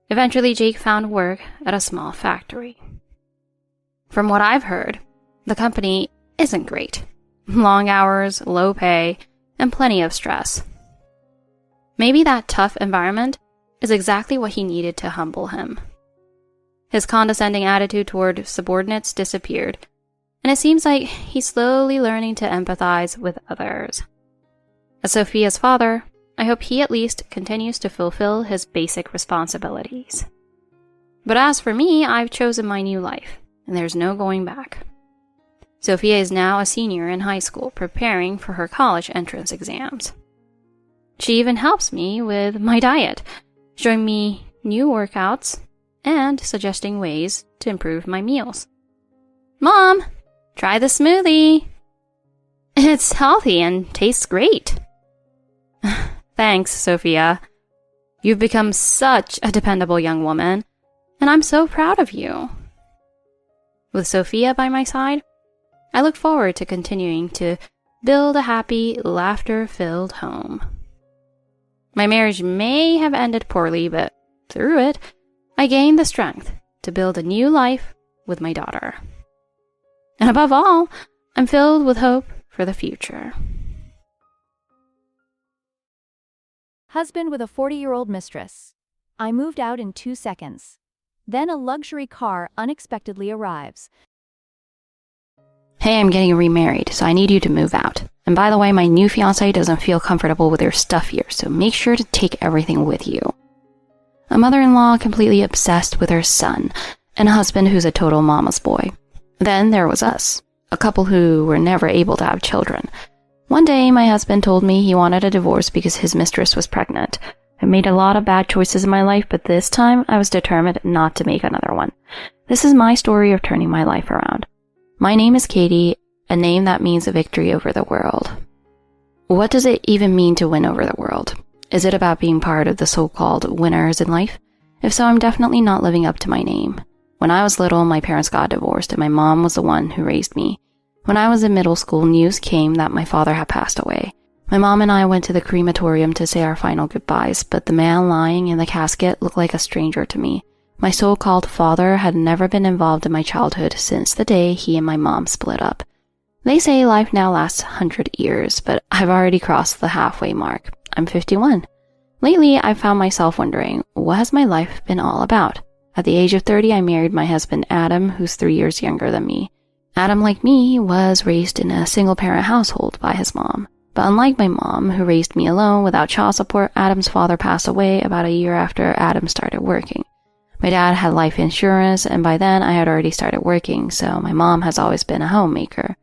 Eventually, Jake found work at a small factory. From what I've heard, the company isn't great. Long hours, low pay, and plenty of stress. Maybe that tough environment is exactly what he needed to humble him. His condescending attitude toward subordinates disappeared, and it seems like he's slowly learning to empathize with others. As Sophia's father, I hope he at least continues to fulfill his basic responsibilities. But as for me, I've chosen my new life, and there's no going back. Sophia is now a senior in high school, preparing for her college entrance exams. She even helps me with my diet, showing me new workouts and suggesting ways to improve my meals. Mom, try the smoothie. It's healthy and tastes great. Thanks, Sophia. You've become such a dependable young woman, and I'm so proud of you. With Sophia by my side, I look forward to continuing to build a happy, laughter-filled home. My marriage may have ended poorly, but through it, I gained the strength to build a new life with my daughter. And above all, I'm filled with hope for the future. Husband with a 40-year-old mistress. I moved out in 2 seconds. Then a luxury car unexpectedly arrives. Hey, I'm getting remarried, so I need you to move out. And by the way, my new fiancé doesn't feel comfortable with your stuff here, so make sure to take everything with you. A mother-in-law completely obsessed with her son, and a husband who's a total mama's boy. Then there was us, a couple who were never able to have children. One day, my husband told me he wanted a divorce because his mistress was pregnant. I made a lot of bad choices in my life, but this time I was determined not to make another one. This is my story of turning my life around. My name is Katie, a name that means a victory over the world. What does it even mean to win over the world? Is it about being part of the so-called winners in life? If so, I'm definitely not living up to my name. When I was little, my parents got divorced and my mom was the one who raised me. When I was in middle school, news came that my father had passed away. My mom and I went to the crematorium to say our final goodbyes, but the man lying in the casket looked like a stranger to me. My so-called father had never been involved in my childhood since the day he and my mom split up. They say life now lasts 100 years, but I've already crossed the halfway mark. I'm 51. Lately, I've found myself wondering, what has my life been all about? At the age of 30, I married my husband Adam, who's 3 years younger than me. Adam, like me, was raised in a single-parent household by his mom. But unlike my mom, who raised me alone without child support, Adam's father passed away about a year after Adam started working. My dad had life insurance, and by then I had already started working, so my mom has always been a homemaker.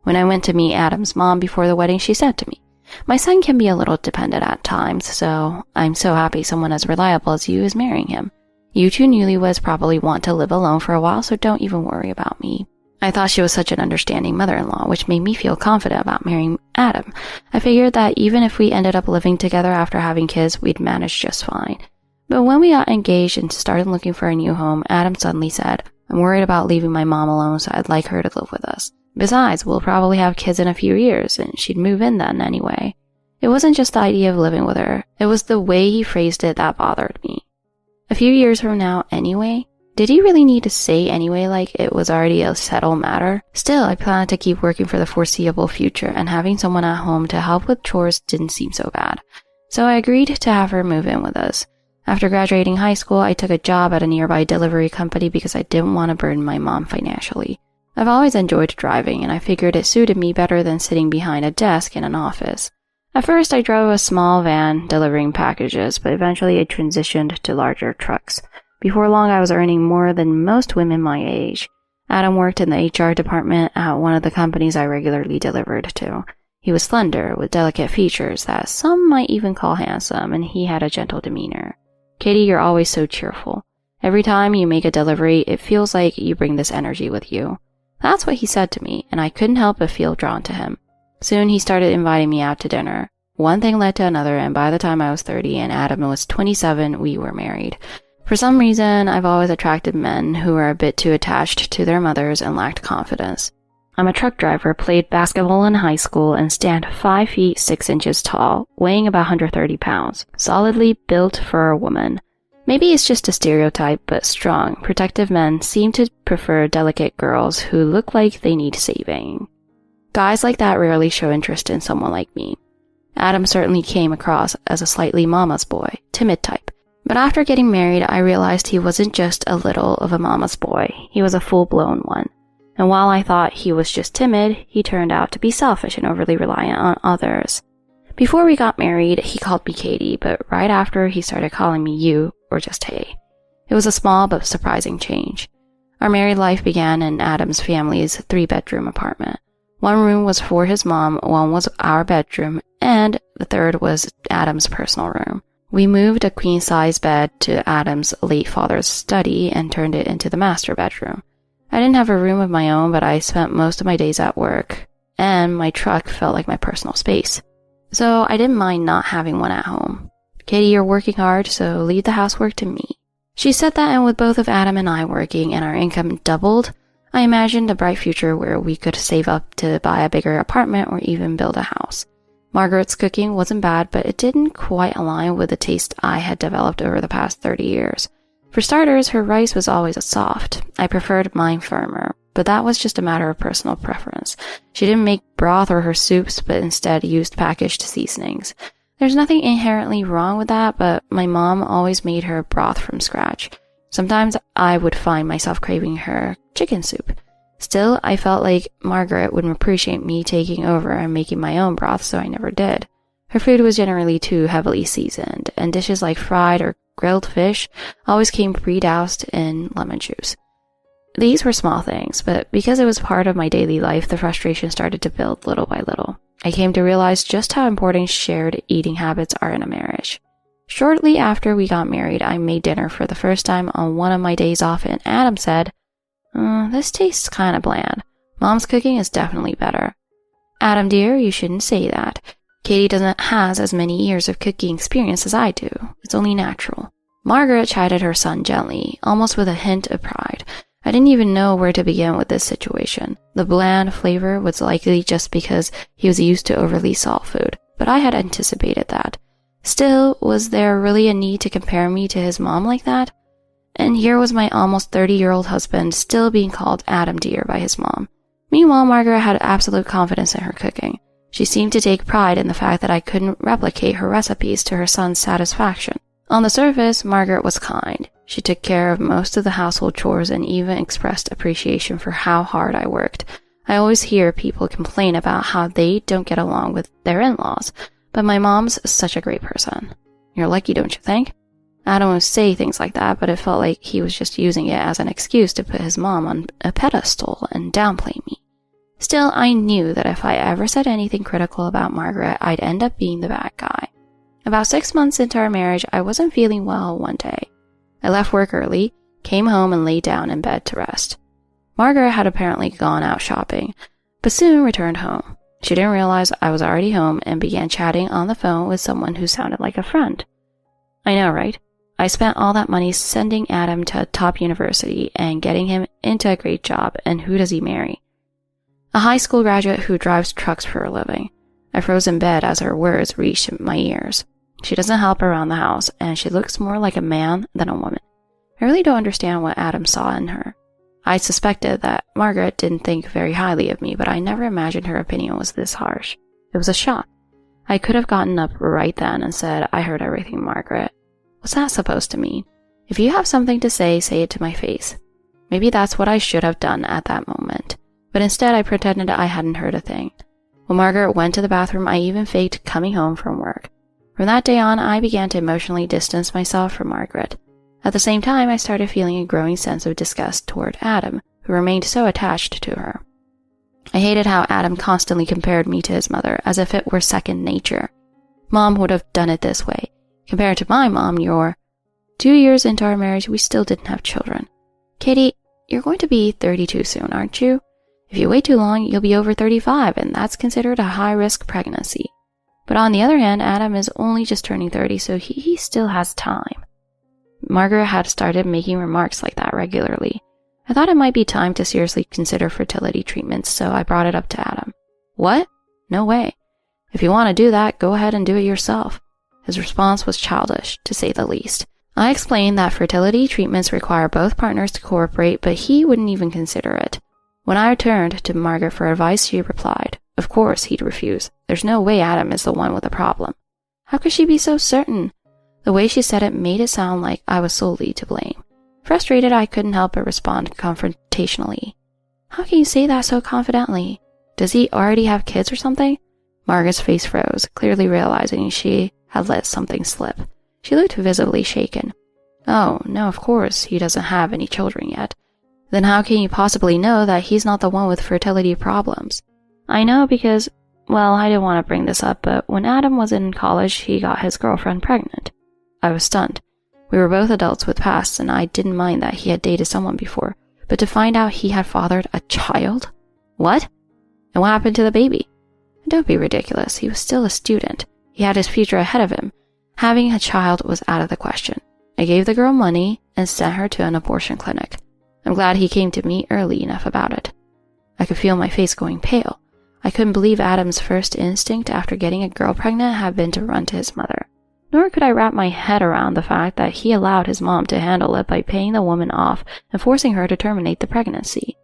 When I went to meet Adam's mom before the wedding, she said to me, "My son can be a little dependent at times, so I'm so happy someone as reliable as you is marrying him. You two newlyweds probably want to live alone for a while, so don't even worry about me." I thought she was such an understanding mother-in-law, which made me feel confident about marrying Adam. I figured that even if we ended up living together after having kids, we'd manage just fine. But when we got engaged and started looking for a new home, Adam suddenly said, "I'm worried about leaving my mom alone, so I'd like her to live with us. Besides, we'll probably have kids in a few years, and she'd move in then anyway." It wasn't just the idea of living with her, it was the way he phrased it that bothered me. A few years from now anyway? Did he really need to say anyway like it was already a settled matter? Still, I planned to keep working for the foreseeable future, and having someone at home to help with chores didn't seem so bad. So I agreed to have her move in with us. After graduating high school, I took a job at a nearby delivery company because I didn't want to burden my mom financially. I've always enjoyed driving, and I figured it suited me better than sitting behind a desk in an office. At first, I drove a small van delivering packages, but eventually I transitioned to larger trucks. Before long, I was earning more than most women my age. Adam worked in the HR department at one of the companies I regularly delivered to. He was slender, with delicate features that some might even call handsome, and he had a gentle demeanor. "Katie, you're always so cheerful. Every time you make a delivery, it feels like you bring this energy with you." That's what he said to me, and I couldn't help but feel drawn to him. Soon he started inviting me out to dinner. One thing led to another, and by the time I was 30 and Adam was 27, we were married. For some reason, I've always attracted men who are a bit too attached to their mothers and lacked confidence. I'm a truck driver, played basketball in high school, and stand 5 feet 6 inches tall, weighing about 130 pounds, solidly built for a woman. Maybe it's just a stereotype, but strong, protective men seem to prefer delicate girls who look like they need saving. Guys like that rarely show interest in someone like me. Adam certainly came across as a slightly mama's boy, timid type. But after getting married, I realized he wasn't just a little of a mama's boy, he was a full-blown one. And while I thought he was just timid, he turned out to be selfish and overly reliant on others. Before we got married, he called me Katie, but right after he started calling me you, or just hey. It was a small but surprising change. Our married life began in Adam's family's 3-bedroom apartment. One room was for his mom, one was our bedroom, and the third was Adam's personal room. We moved a queen-size bed to Adam's late father's study and turned it into the master bedroom. I didn't have a room of my own, but I spent most of my days at work, and my truck felt like my personal space. So I didn't mind not having one at home. "Katie, you're working hard, so leave the housework to me." She said that, and with both of Adam and I working and our income doubled, I imagined a bright future where we could save up to buy a bigger apartment or even build a house. Margaret's cooking wasn't bad, but it didn't quite align with the taste I had developed over the past 30 years. For starters, her rice was always soft. I preferred mine firmer, but that was just a matter of personal preference. She didn't make broth or her soups, but instead used packaged seasonings. There's nothing inherently wrong with that, but my mom always made her broth from scratch. Sometimes I would find myself craving her chicken soup. Still, I felt like Margaret would appreciate me taking over and making my own broth, so I never did. Her food was generally too heavily seasoned, and dishes like fried or grilled fish always came pre-doused in lemon juice. These were small things, but because it was part of my daily life, the frustration started to build little by little. I came to realize just how important shared eating habits are in a marriage. Shortly after we got married, I made dinner for the first time on one of my days off, and Adam said, "This tastes kind of bland. Mom's cooking is definitely better." "Adam, dear, you shouldn't say that. Katie has as many years of cooking experience as I do. It's only natural." Margaret chided her son gently, almost with a hint of pride. I didn't even know where to begin with this situation. The bland flavor was likely just because he was used to overly salt food. but I had anticipated that. Still, was there really a need to compare me to his mom like that? And here was my almost 30-year-old husband still being called Adam dear by his mom. Meanwhile, Margaret had absolute confidence in her cooking. She seemed to take pride in the fact that I couldn't replicate her recipes to her son's satisfaction. On the surface, Margaret was kind. She took care of most of the household chores and even expressed appreciation for how hard I worked. I always hear people complain about how they don't get along with their in-laws, but my mom's such a great person. You're lucky, don't you think? I don't say things like that, but it felt like he was just using it as an excuse to put his mom on a pedestal and downplay me. Still, I knew that if I ever said anything critical about Margaret, I'd end up being the bad guy. About 6 months into our marriage, I wasn't feeling well one day. I left work early, came home and lay down in bed to rest. Margaret had apparently gone out shopping, but soon returned home. She didn't realize I was already home and began chatting on the phone with someone who sounded like a friend. I know, right? I spent all that money sending Adam to a top university and getting him into a great job, and who does he marry? A high school graduate who drives trucks for a living. I froze in bed as her words reached my ears. She doesn't help around the house, and she looks more like a man than a woman. I really don't understand what Adam saw in her. I suspected that Margaret didn't think very highly of me, but I never imagined her opinion was this harsh. It was a shock. I could have gotten up right then and said, I heard everything, Margaret. What's that supposed to mean? If you have something to say it to my face. Maybe that's what I should have done at that moment. But instead, I pretended I hadn't heard a thing. When Margaret went to the bathroom, I even faked coming home from work. From that day on, I began to emotionally distance myself from Margaret. At the same time, I started feeling a growing sense of disgust toward Adam, who remained so attached to her. I hated how Adam constantly compared me to his mother, as if it were second nature. Mom would have done it this way. Compared to my mom, you're... 2 years into our marriage, we still didn't have children. Katie, you're going to be 32 soon, aren't you? If you wait too long, you'll be over 35, and that's considered a high-risk pregnancy. But on the other hand, Adam is only just turning 30, so he still has time. Margaret had started making remarks like that regularly. I thought it might be time to seriously consider fertility treatments, so I brought it up to Adam. What? No way. If you want to do that, go ahead and do it yourself. His response was childish, to say the least. I explained that fertility treatments require both partners to cooperate, but he wouldn't even consider it. When I returned to Margaret for advice, she replied, of course he'd refuse. There's no way Adam is the one with the problem. How could she be so certain? The way she said it made it sound like I was solely to blame. Frustrated, I couldn't help but respond confrontationally. How can you say that so confidently? Does he already have kids or something? Margaret's face froze, clearly realizing she had let something slip. She looked visibly shaken. Oh, no, of course, he doesn't have any children yet. Then how can you possibly know that he's not the one with fertility problems? I know because, well, I didn't want to bring this up, but when Adam was in college, he got his girlfriend pregnant. I was stunned. We were both adults with pasts, and I didn't mind that he had dated someone before, but to find out he had fathered a child? What? And what happened to the baby? Don't be ridiculous, he was still a student. He had his future ahead of him. Having a child was out of the question. I gave the girl money and sent her to an abortion clinic. I'm glad he came to me early enough about it. I could feel my face going pale. I couldn't believe Adam's first instinct after getting a girl pregnant had been to run to his mother. Nor could I wrap my head around the fact that he allowed his mom to handle it by paying the woman off and forcing her to terminate the pregnancy.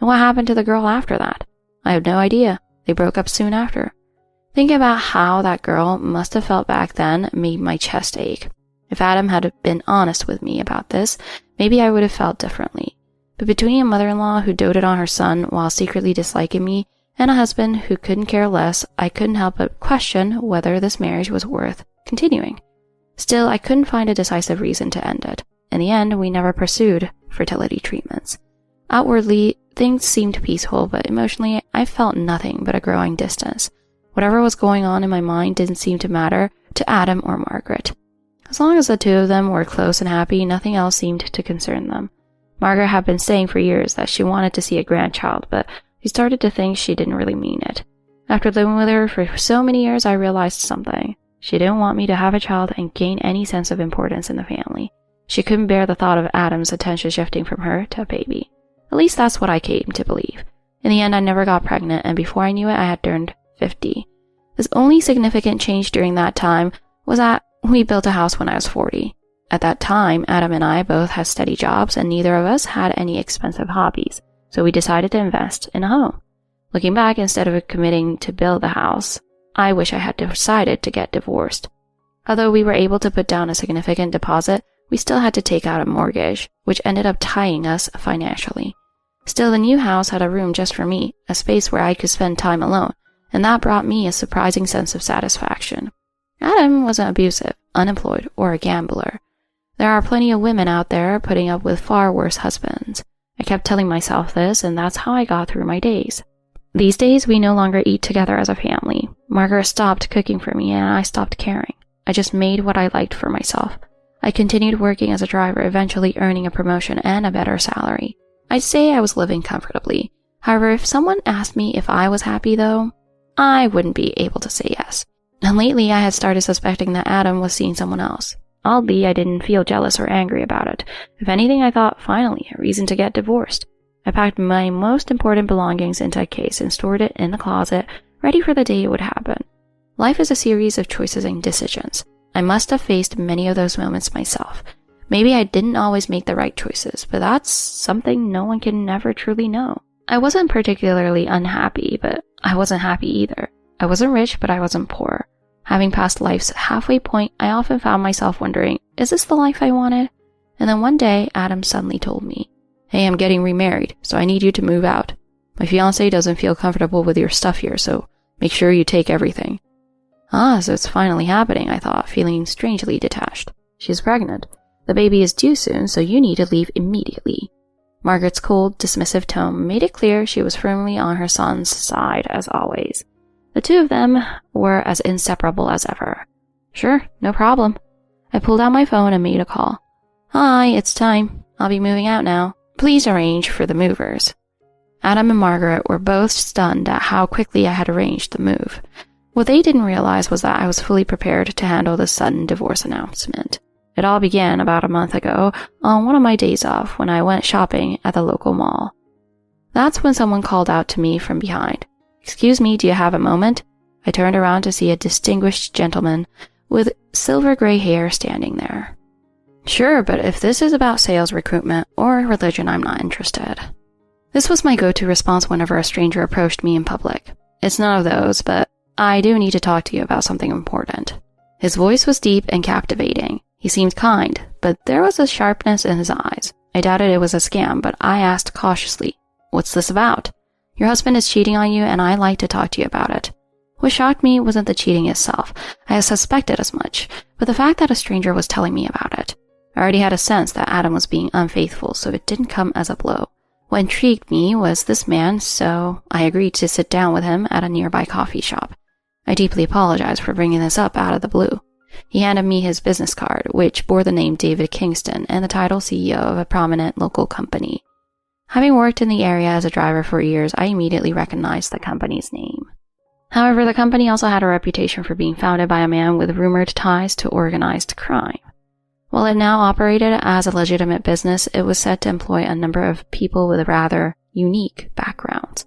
And what happened to the girl after that? I have no idea. They broke up soon after. Thinking about how that girl must have felt back then made my chest ache. If Adam had been honest with me about this, maybe I would have felt differently. But between a mother-in-law who doted on her son while secretly disliking me, and a husband who couldn't care less, I couldn't help but question whether this marriage was worth continuing. Still, I couldn't find a decisive reason to end it. In the end, we never pursued fertility treatments. Outwardly, things seemed peaceful, but emotionally, I felt nothing but a growing distance. Whatever was going on in my mind didn't seem to matter to Adam or Margaret. As long as the two of them were close and happy, nothing else seemed to concern them. Margaret had been saying for years that she wanted to see a grandchild, but he started to think she didn't really mean it. After living with her for so many years, I realized something. She didn't want me to have a child and gain any sense of importance in the family. She couldn't bear the thought of Adam's attention shifting from her to a baby. At least that's what I came to believe. In the end, I never got pregnant, and before I knew it, I had turned 50. His only significant change during that time was that we built a house when I was 40. At that time, Adam and I both had steady jobs and neither of us had any expensive hobbies, so we decided to invest in a home. Looking back, instead of committing to build the house, I wish I had decided to get divorced. Although we were able to put down a significant deposit, we still had to take out a mortgage, which ended up tying us financially. Still, the new house had a room just for me, a space where I could spend time alone, and that brought me a surprising sense of satisfaction. Adam wasn't abusive, unemployed, or a gambler. There are plenty of women out there putting up with far worse husbands. I kept telling myself this, and that's how I got through my days. These days, we no longer eat together as a family. Margaret stopped cooking for me, and I stopped caring. I just made what I liked for myself. I continued working as a driver, eventually earning a promotion and a better salary. I'd say I was living comfortably. However, if someone asked me if I was happy, though, I wouldn't be able to say yes. And lately, I had started suspecting that Adam was seeing someone else. Oddly, I didn't feel jealous or angry about it. If anything, I thought, finally, a reason to get divorced. I packed my most important belongings into a case and stored it in the closet, ready for the day it would happen. Life is a series of choices and decisions. I must have faced many of those moments myself. Maybe I didn't always make the right choices, but that's something no one can ever truly know. I wasn't particularly unhappy, but I wasn't happy either. I wasn't rich, but I wasn't poor. Having passed life's halfway point, I often found myself wondering, is this the life I wanted? And then one day, Adam suddenly told me, "Hey, I'm getting remarried, so I need you to move out. My fiancé doesn't feel comfortable with your stuff here, so make sure you take everything." Ah, so it's finally happening, I thought, feeling strangely detached. She's pregnant. The baby is due soon, so you need to leave immediately. Margaret's cold, dismissive tone made it clear she was firmly on her son's side, as always. The two of them were as inseparable as ever. Sure, no problem. I pulled out my phone and made a call. "Hi, it's time. I'll be moving out now. Please arrange for the movers." Adam and Margaret were both stunned at how quickly I had arranged the move. What they didn't realize was that I was fully prepared to handle the sudden divorce announcement. It all began about a month ago on one of my days off when I went shopping at the local mall. That's when someone called out to me from behind. "Excuse me, do you have a moment?" I turned around to see a distinguished gentleman with silver gray hair standing there. "Sure, but if this is about sales, recruitment, or religion, I'm not interested." This was my go-to response whenever a stranger approached me in public. "It's none of those, but I do need to talk to you about something important." His voice was deep and captivating. He seemed kind, but there was a sharpness in his eyes. I doubted it was a scam, but I asked cautiously, "What's this about?" "Your husband is cheating on you, and I'd like to talk to you about it." What shocked me wasn't the cheating itself. I had suspected as much, but the fact that a stranger was telling me about it. I already had a sense that Adam was being unfaithful, so it didn't come as a blow. What intrigued me was this man, so I agreed to sit down with him at a nearby coffee shop. I deeply apologized for bringing this up out of the blue. He handed me his business card, which bore the name David Kingston and the title CEO of a prominent local company. Having worked in the area as a driver for years, I immediately recognized the company's name. However, the company also had a reputation for being founded by a man with rumored ties to organized crime. While it now operated as a legitimate business, it was said to employ a number of people with rather unique backgrounds.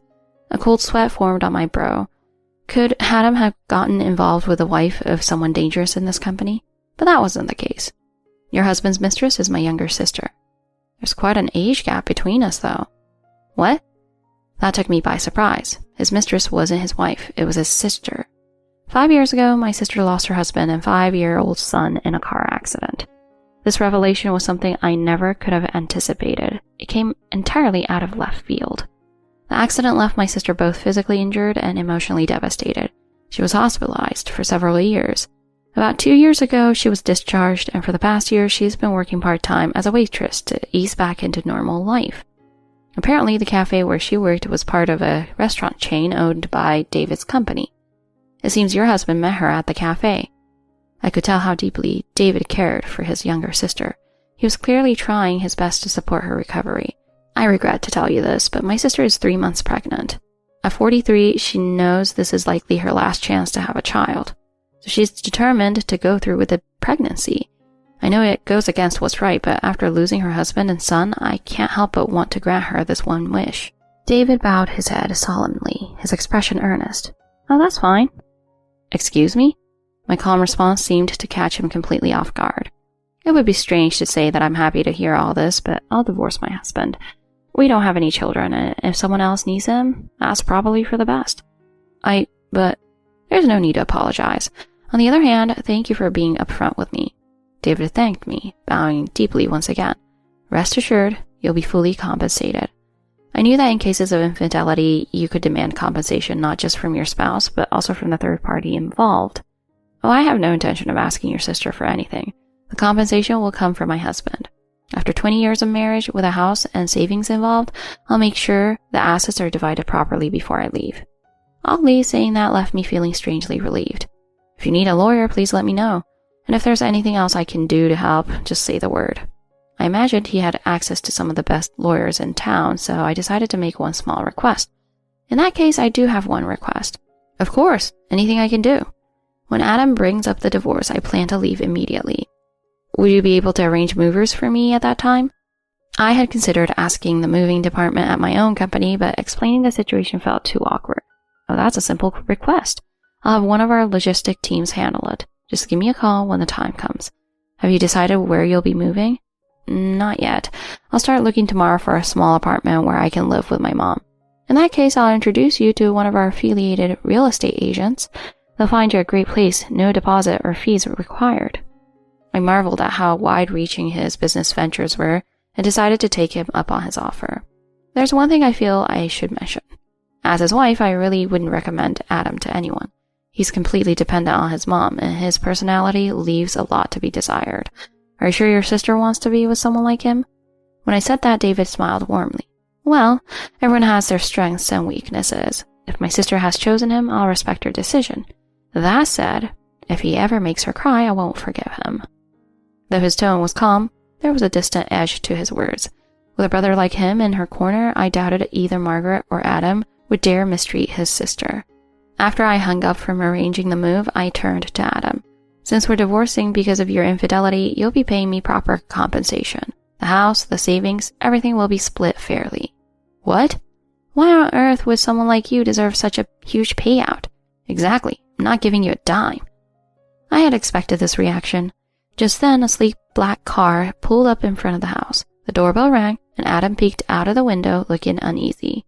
A cold sweat formed on my brow. Could Adam have gotten involved with the wife of someone dangerous in this company? But that wasn't the case. "Your husband's mistress is my younger sister." "There's quite an age gap between us, though." "What?" That took me by surprise. His mistress wasn't his wife, it was his sister. 5 years ago, my sister lost her husband and 5-year-old son in a car accident. This revelation was something I never could have anticipated. It came entirely out of left field. The accident left my sister both physically injured and emotionally devastated. She was hospitalized for several years. About 2 years ago, she was discharged, and for the past year, she's been working part-time as a waitress to ease back into normal life. Apparently, the cafe where she worked was part of a restaurant chain owned by David's company. It seems your husband met her at the cafe. I could tell how deeply David cared for his younger sister. He was clearly trying his best to support her recovery. I regret to tell you this, but my sister is 3 months pregnant. At 43, she knows this is likely her last chance to have a child. So she's determined to go through with the pregnancy. I know it goes against what's right, but after losing her husband and son, I can't help but want to grant her this one wish. David bowed his head solemnly, his expression earnest. "Oh, that's fine." Excuse me? My calm response seemed to catch him completely off guard. It would be strange to say that I'm happy to hear all this, but I'll divorce my husband. We don't have any children, and if someone else needs him, that's probably for the best. But there's no need to apologize. On the other hand, thank you for being upfront with me. David thanked me, bowing deeply once again. Rest assured, you'll be fully compensated. I knew that in cases of infidelity, you could demand compensation not just from your spouse, but also from the third party involved. Oh, I have no intention of asking your sister for anything. The compensation will come from my husband. After 20 years of marriage with a house and savings involved, I'll make sure the assets are divided properly before I leave. Oddly, saying that left me feeling strangely relieved. If you need a lawyer, please let me know. And if there's anything else I can do to help, just say the word. I imagined he had access to some of the best lawyers in town, so I decided to make one small request. In that case, I do have one request. Of course, anything I can do. When Adam brings up the divorce, I plan to leave immediately. Would you be able to arrange movers for me at that time? I had considered asking the moving department at my own company, but explaining the situation felt too awkward. Oh, that's a simple request. I'll have one of our logistic teams handle it. Just give me a call when the time comes. Have you decided where you'll be moving? Not yet. I'll start looking tomorrow for a small apartment where I can live with my mom. In that case, I'll introduce you to one of our affiliated real estate agents. They'll find you a great place, no deposit or fees required. I marveled at how wide-reaching his business ventures were and decided to take him up on his offer. There's one thing I feel I should mention. As his wife, I really wouldn't recommend Adam to anyone. He's completely dependent on his mom, and his personality leaves a lot to be desired. Are you sure your sister wants to be with someone like him? When I said that, David smiled warmly. Well, everyone has their strengths and weaknesses. If my sister has chosen him, I'll respect her decision. That said, if he ever makes her cry, I won't forgive him. Though his tone was calm, there was a distant edge to his words. With a brother like him in her corner, I doubted either Margaret or Adam would dare mistreat his sister. After I hung up from arranging the move, I turned to Adam. Since we're divorcing because of your infidelity, you'll be paying me proper compensation. The house, the savings, everything will be split fairly. What? Why on earth would someone like you deserve such a huge payout? Exactly. I'm not giving you a dime. I had expected this reaction. Just then, a sleek black car pulled up in front of the house. The doorbell rang, and Adam peeked out of the window, looking uneasy.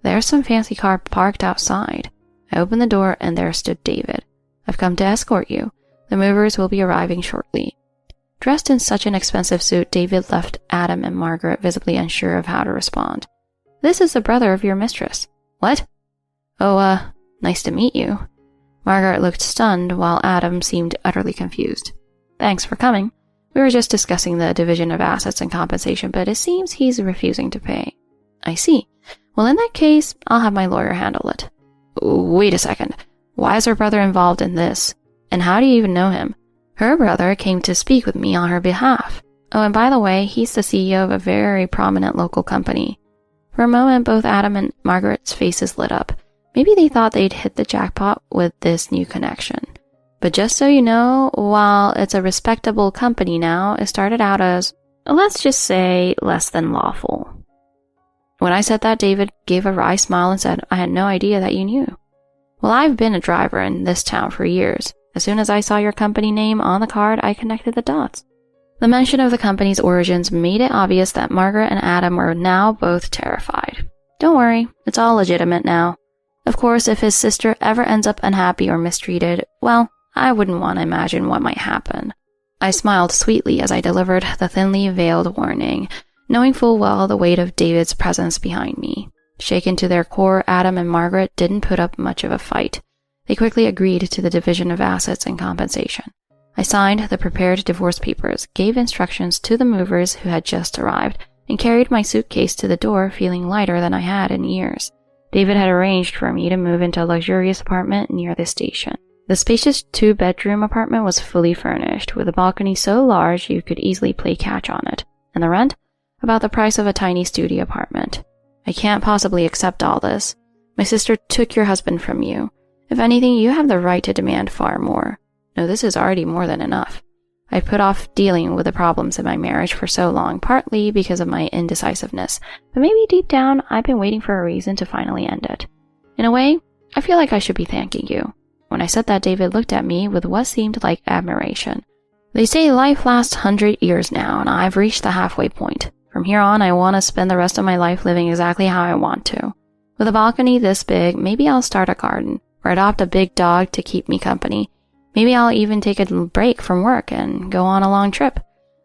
There's some fancy car parked outside. I opened the door, and there stood David. I've come to escort you. The movers will be arriving shortly. Dressed in such an expensive suit, David left Adam and Margaret visibly unsure of how to respond. This is the brother of your mistress. What? Oh, nice to meet you. Margaret looked stunned, while Adam seemed utterly confused. Thanks for coming. We were just discussing the division of assets and compensation, but it seems he's refusing to pay. I see. Well, in that case, I'll have my lawyer handle it. Wait a second. Why is her brother involved in this? And how do you even know him? Her brother came to speak with me on her behalf. Oh, and by the way, he's the CEO of a very prominent local company. For a moment, both Adam and Margaret's faces lit up. Maybe they thought they'd hit the jackpot with this new connection. But just so you know, while it's a respectable company now, it started out as, let's just say, less than lawful. When I said that, David gave a wry smile and said, I had no idea that you knew. Well, I've been a driver in this town for years. As soon as I saw your company name on the card, I connected the dots. The mention of the company's origins made it obvious that Margaret and Adam were now both terrified. Don't worry, it's all legitimate now. Of course, if his sister ever ends up unhappy or mistreated, well, I wouldn't want to imagine what might happen. I smiled sweetly as I delivered the thinly veiled warning, knowing full well the weight of David's presence behind me. Shaken to their core, Adam and Margaret didn't put up much of a fight. They quickly agreed to the division of assets and compensation. I signed the prepared divorce papers, gave instructions to the movers who had just arrived, and carried my suitcase to the door feeling lighter than I had in years. David had arranged for me to move into a luxurious apartment near the station. The spacious 2-bedroom apartment was fully furnished, with a balcony so large you could easily play catch on it. And the rent? About the price of a tiny studio apartment. I can't possibly accept all this. My sister took your husband from you. If anything, you have the right to demand far more. No, this is already more than enough. I put off dealing with the problems in my marriage for so long, partly because of my indecisiveness, but maybe deep down, I've been waiting for a reason to finally end it. In a way, I feel like I should be thanking you. When I said that, David looked at me with what seemed like admiration. They say life lasts 100 years now, and I've reached the halfway point. From here on, I want to spend the rest of my life living exactly how I want to. With a balcony this big, maybe I'll start a garden, or adopt a big dog to keep me company. Maybe I'll even take a break from work and go on a long trip.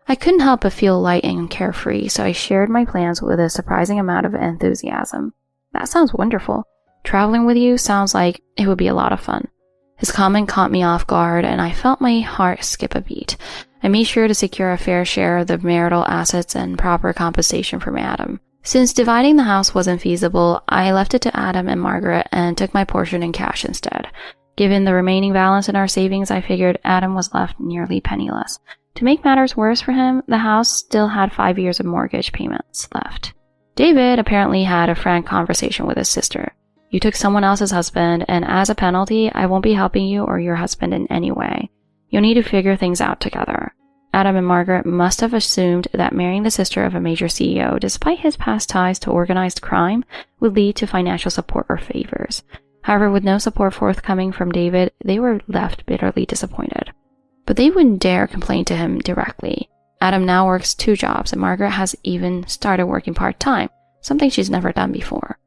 I couldn't help but feel light and carefree, so I shared my plans with a surprising amount of enthusiasm. That sounds wonderful. Traveling with you sounds like it would be a lot of fun. His comment caught me off guard, and I felt my heart skip a beat. I made sure to secure a fair share of the marital assets and proper compensation from Adam. Since dividing the house wasn't feasible, I left it to Adam and Margaret and took my portion in cash instead. Given the remaining balance in our savings, I figured Adam was left nearly penniless. To make matters worse for him, the house still had 5 years of mortgage payments left. David apparently had a frank conversation with his sister. You took someone else's husband, and as a penalty, I won't be helping you or your husband in any way. You'll need to figure things out together. Adam and Margaret must have assumed that marrying the sister of a major CEO, despite his past ties to organized crime, would lead to financial support or favors. However, with no support forthcoming from David, they were left bitterly disappointed. But they wouldn't dare complain to him directly. Adam now works 2 jobs, and Margaret has even started working part-time, something she's never done before.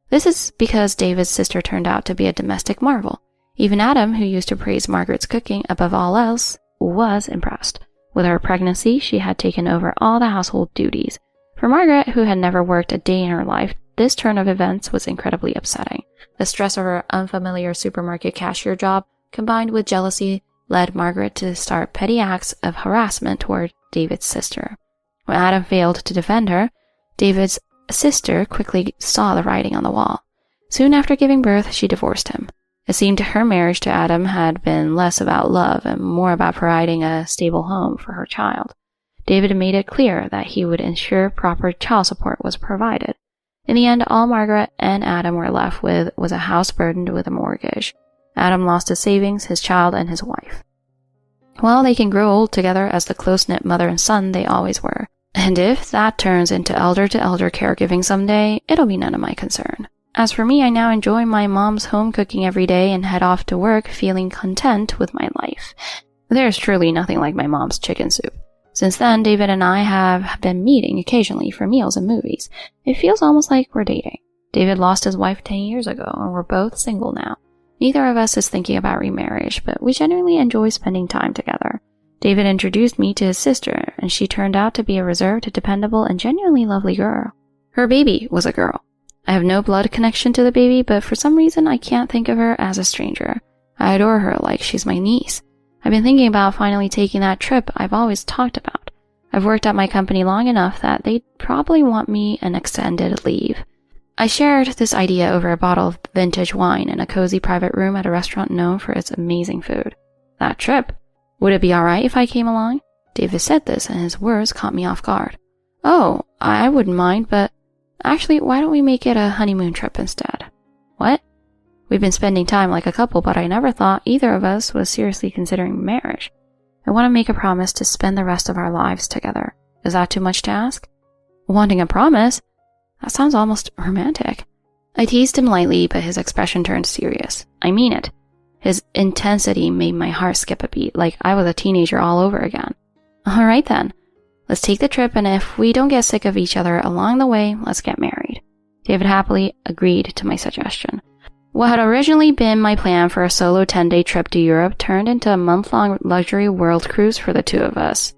This is because David's sister turned out to be a domestic marvel. Even Adam, who used to praise Margaret's cooking above all else, was impressed. With her pregnancy, she had taken over all the household duties. For Margaret, who had never worked a day in her life, this turn of events was incredibly upsetting. The stress of her unfamiliar supermarket cashier job, combined with jealousy, led Margaret to start petty acts of harassment toward David's sister. When Adam failed to defend her, David's sister quickly saw the writing on the wall. Soon after giving birth, she divorced him. It seemed her marriage to Adam had been less about love and more about providing a stable home for her child. David made it clear that he would ensure proper child support was provided. In the end, all Margaret and Adam were left with was a house burdened with a mortgage. Adam lost his savings, his child, and his wife. Well, they can grow old together as the close-knit mother and son they always were. And if that turns into elder-to-elder caregiving someday, it'll be none of my concern. As for me, I now enjoy my mom's home cooking every day and head off to work feeling content with my life. There's truly nothing like my mom's chicken soup. Since then, David and I have been meeting occasionally for meals and movies. It feels almost like we're dating. David lost his wife 10 years ago, and we're both single now. Neither of us is thinking about remarriage, but we genuinely enjoy spending time together. David introduced me to his sister, and she turned out to be a reserved, dependable, and genuinely lovely girl. Her baby was a girl. I have no blood connection to the baby, but for some reason I can't think of her as a stranger. I adore her like she's my niece. I've been thinking about finally taking that trip I've always talked about. I've worked at my company long enough that they'd probably want me an extended leave. I shared this idea over a bottle of vintage wine in a cozy private room at a restaurant known for its amazing food. That trip? Would it be alright if I came along? David said this, and his words caught me off guard. Oh, I wouldn't mind, but actually, why don't we make it a honeymoon trip instead? What? We've been spending time like a couple, but I never thought either of us was seriously considering marriage. I want to make a promise to spend the rest of our lives together. Is that too much to ask? Wanting a promise? That sounds almost romantic. I teased him lightly, but his expression turned serious. I mean it. His intensity made my heart skip a beat, like I was a teenager all over again. Alright then. Let's take the trip, and if we don't get sick of each other along the way, let's get married. David happily agreed to my suggestion. What had originally been my plan for a solo 10-day trip to Europe turned into a month-long luxury world cruise for the two of us.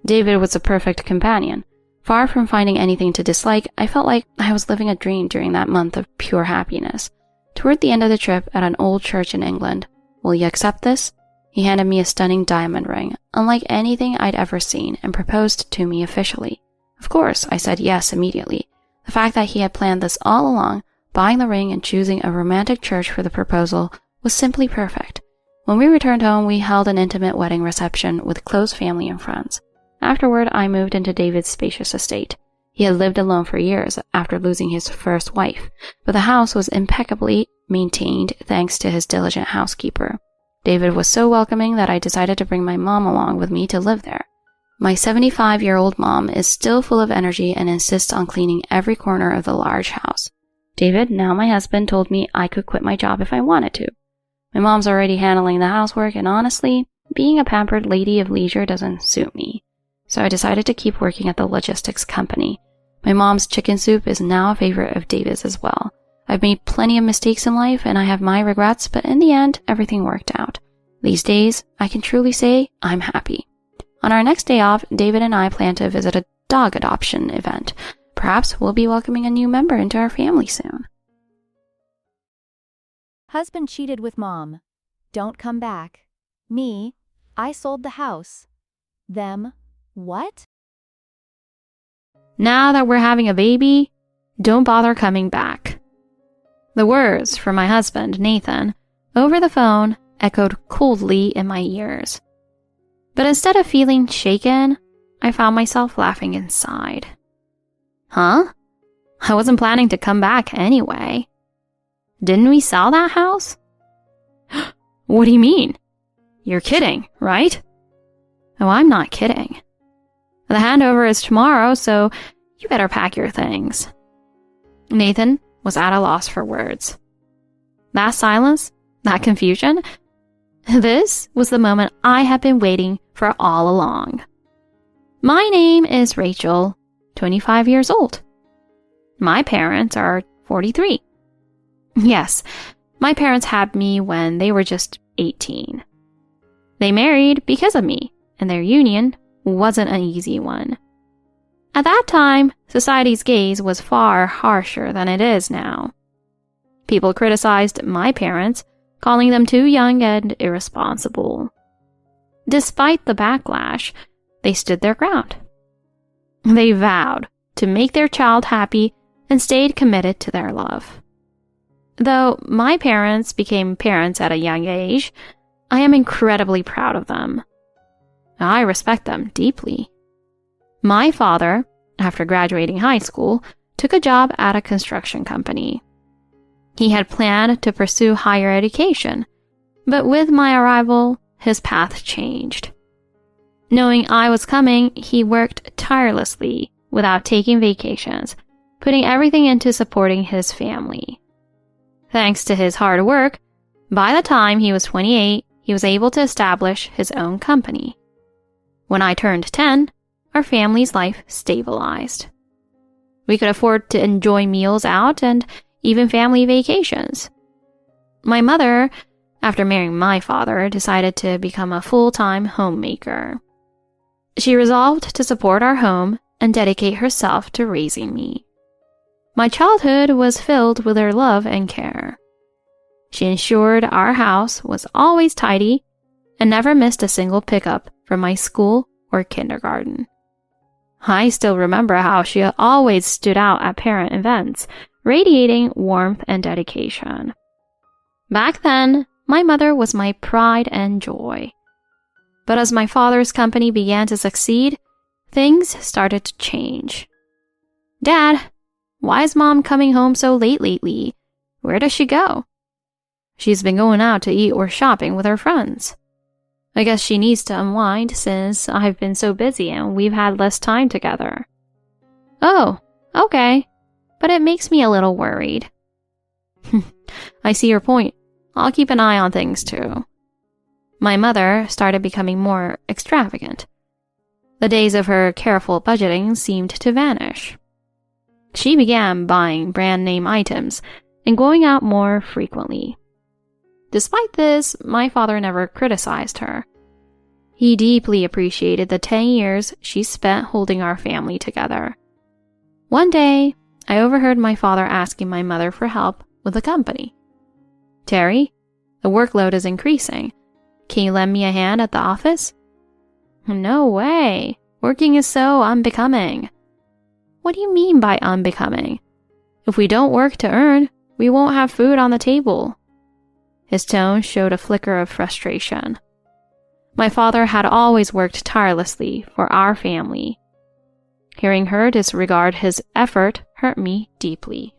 David was a perfect companion. Far from finding anything to dislike, I felt like I was living a dream during that month of pure happiness. Toward the end of the trip at an old church in England, "Will you accept this?" He handed me a stunning diamond ring, unlike anything I'd ever seen, and proposed to me officially. Of course, I said yes immediately. The fact that he had planned this all along, buying the ring and choosing a romantic church for the proposal, was simply perfect. When we returned home, we held an intimate wedding reception with close family and friends. Afterward, I moved into David's spacious estate. He had lived alone for years after losing his first wife, but the house was impeccably maintained thanks to his diligent housekeeper. David was so welcoming that I decided to bring my mom along with me to live there. My 75-year-old mom is still full of energy and insists on cleaning every corner of the large house. David, now my husband, told me I could quit my job if I wanted to. My mom's already handling the housework, and honestly, being a pampered lady of leisure doesn't suit me. So I decided to keep working at the logistics company. My mom's chicken soup is now a favorite of David's as well. I've made plenty of mistakes in life, and I have my regrets, but in the end, everything worked out. These days, I can truly say I'm happy. On our next day off, David and I plan to visit a dog adoption event. Perhaps we'll be welcoming a new member into our family soon. Husband cheated with mom. Don't come back. Me, I sold the house. Them, what? Now that we're having a baby, don't bother coming back. The words from my husband, Nathan, over the phone echoed coldly in my ears. But instead of feeling shaken, I found myself laughing inside. Huh? I wasn't planning to come back anyway. Didn't we sell that house? What do you mean? You're kidding, right? Oh, I'm not kidding. The handover is tomorrow, so you better pack your things. Nathan was at a loss for words. That silence, that confusion, this was the moment I had been waiting for all along. My name is Rachel, 25 years old. My parents are 43. Yes, my parents had me when they were just 18. They married because of me, and their union wasn't an easy one. At that time, society's gaze was far harsher than it is now. People criticized my parents, calling them too young and irresponsible. Despite the backlash, they stood their ground. They vowed to make their child happy and stayed committed to their love. Though my parents became parents at a young age, I am incredibly proud of them. I respect them deeply. My father, after graduating high school, took a job at a construction company. He had planned to pursue higher education, but with my arrival, his path changed. Knowing I was coming, he worked tirelessly without taking vacations, putting everything into supporting his family. Thanks to his hard work, by the time he was 28, he was able to establish his own company. When I turned 10, our family's life stabilized. We could afford to enjoy meals out and even family vacations. My mother, after marrying my father, decided to become a full-time homemaker. She resolved to support our home and dedicate herself to raising me. My childhood was filled with her love and care. She ensured our house was always tidy and never missed a single pickup from my school or kindergarten. I still remember how she always stood out at parent events, radiating warmth and dedication. Back then, my mother was my pride and joy. But as my father's company began to succeed, things started to change. Dad, why is Mom coming home so late lately? Where does she go? She's been going out to eat or shopping with her friends. I guess she needs to unwind since I've been so busy and we've had less time together. Oh, okay. But it makes me a little worried. I see your point. I'll keep an eye on things too. My mother started becoming more extravagant. The days of her careful budgeting seemed to vanish. She began buying brand name items and going out more frequently. Despite this, my father never criticized her. He deeply appreciated the 10 years she spent holding our family together. One day, I overheard my father asking my mother for help with the company. Terry, the workload is increasing. Can you lend me a hand at the office? No way. Working is so unbecoming. What do you mean by unbecoming? If we don't work to earn, we won't have food on the table. His tone showed a flicker of frustration. My father had always worked tirelessly for our family. Hearing her disregard his effort hurt me deeply.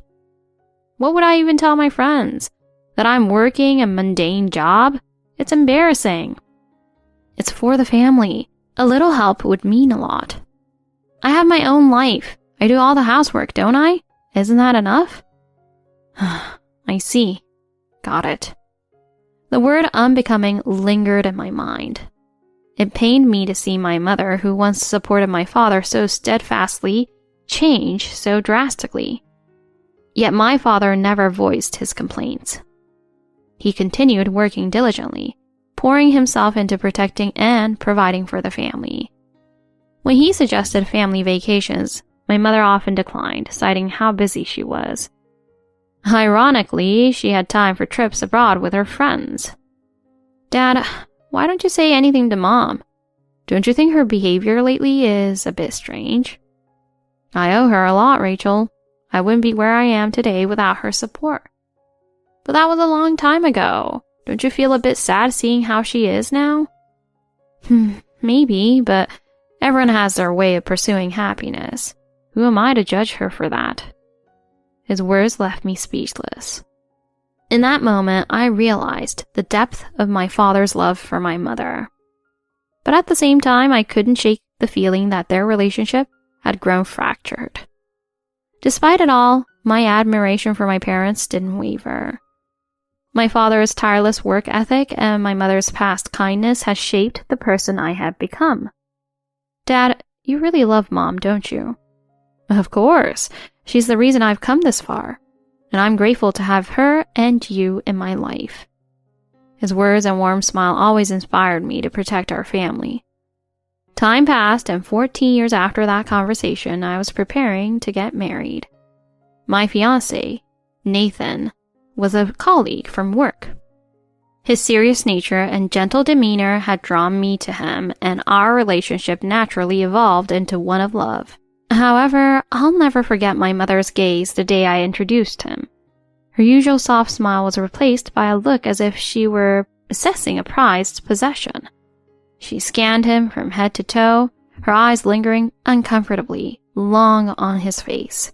What would I even tell my friends? That I'm working a mundane job? It's embarrassing. It's for the family. A little help would mean a lot. I have my own life. I do all the housework, don't I? Isn't that enough? I see. Got it. The word unbecoming lingered in my mind. It pained me to see my mother, who once supported my father so steadfastly, change so drastically. Yet my father never voiced his complaints. He continued working diligently, pouring himself into protecting and providing for the family. When he suggested family vacations, my mother often declined, citing how busy she was. Ironically, she had time for trips abroad with her friends. Dad, why don't you say anything to Mom? Don't you think her behavior lately is a bit strange? I owe her a lot, Rachel. I wouldn't be where I am today without her support. But that was a long time ago. Don't you feel a bit sad seeing how she is now? Maybe, but everyone has their way of pursuing happiness. Who am I to judge her for that? His words left me speechless. In that moment, I realized the depth of my father's love for my mother. But at the same time, I couldn't shake the feeling that their relationship had grown fractured. Despite it all, my admiration for my parents didn't waver. My father's tireless work ethic and my mother's past kindness has shaped the person I have become. Dad, you really love Mom, don't you? Of course. She's the reason I've come this far, and I'm grateful to have her and you in my life. His words and warm smile always inspired me to protect our family. Time passed, and 14 years after that conversation, I was preparing to get married. My fiancé, Nathan, was a colleague from work. His serious nature and gentle demeanor had drawn me to him, and our relationship naturally evolved into one of love. However, I'll never forget my mother's gaze the day I introduced him. Her usual soft smile was replaced by a look as if she were assessing a prized possession. She scanned him from head to toe, her eyes lingering uncomfortably long on his face.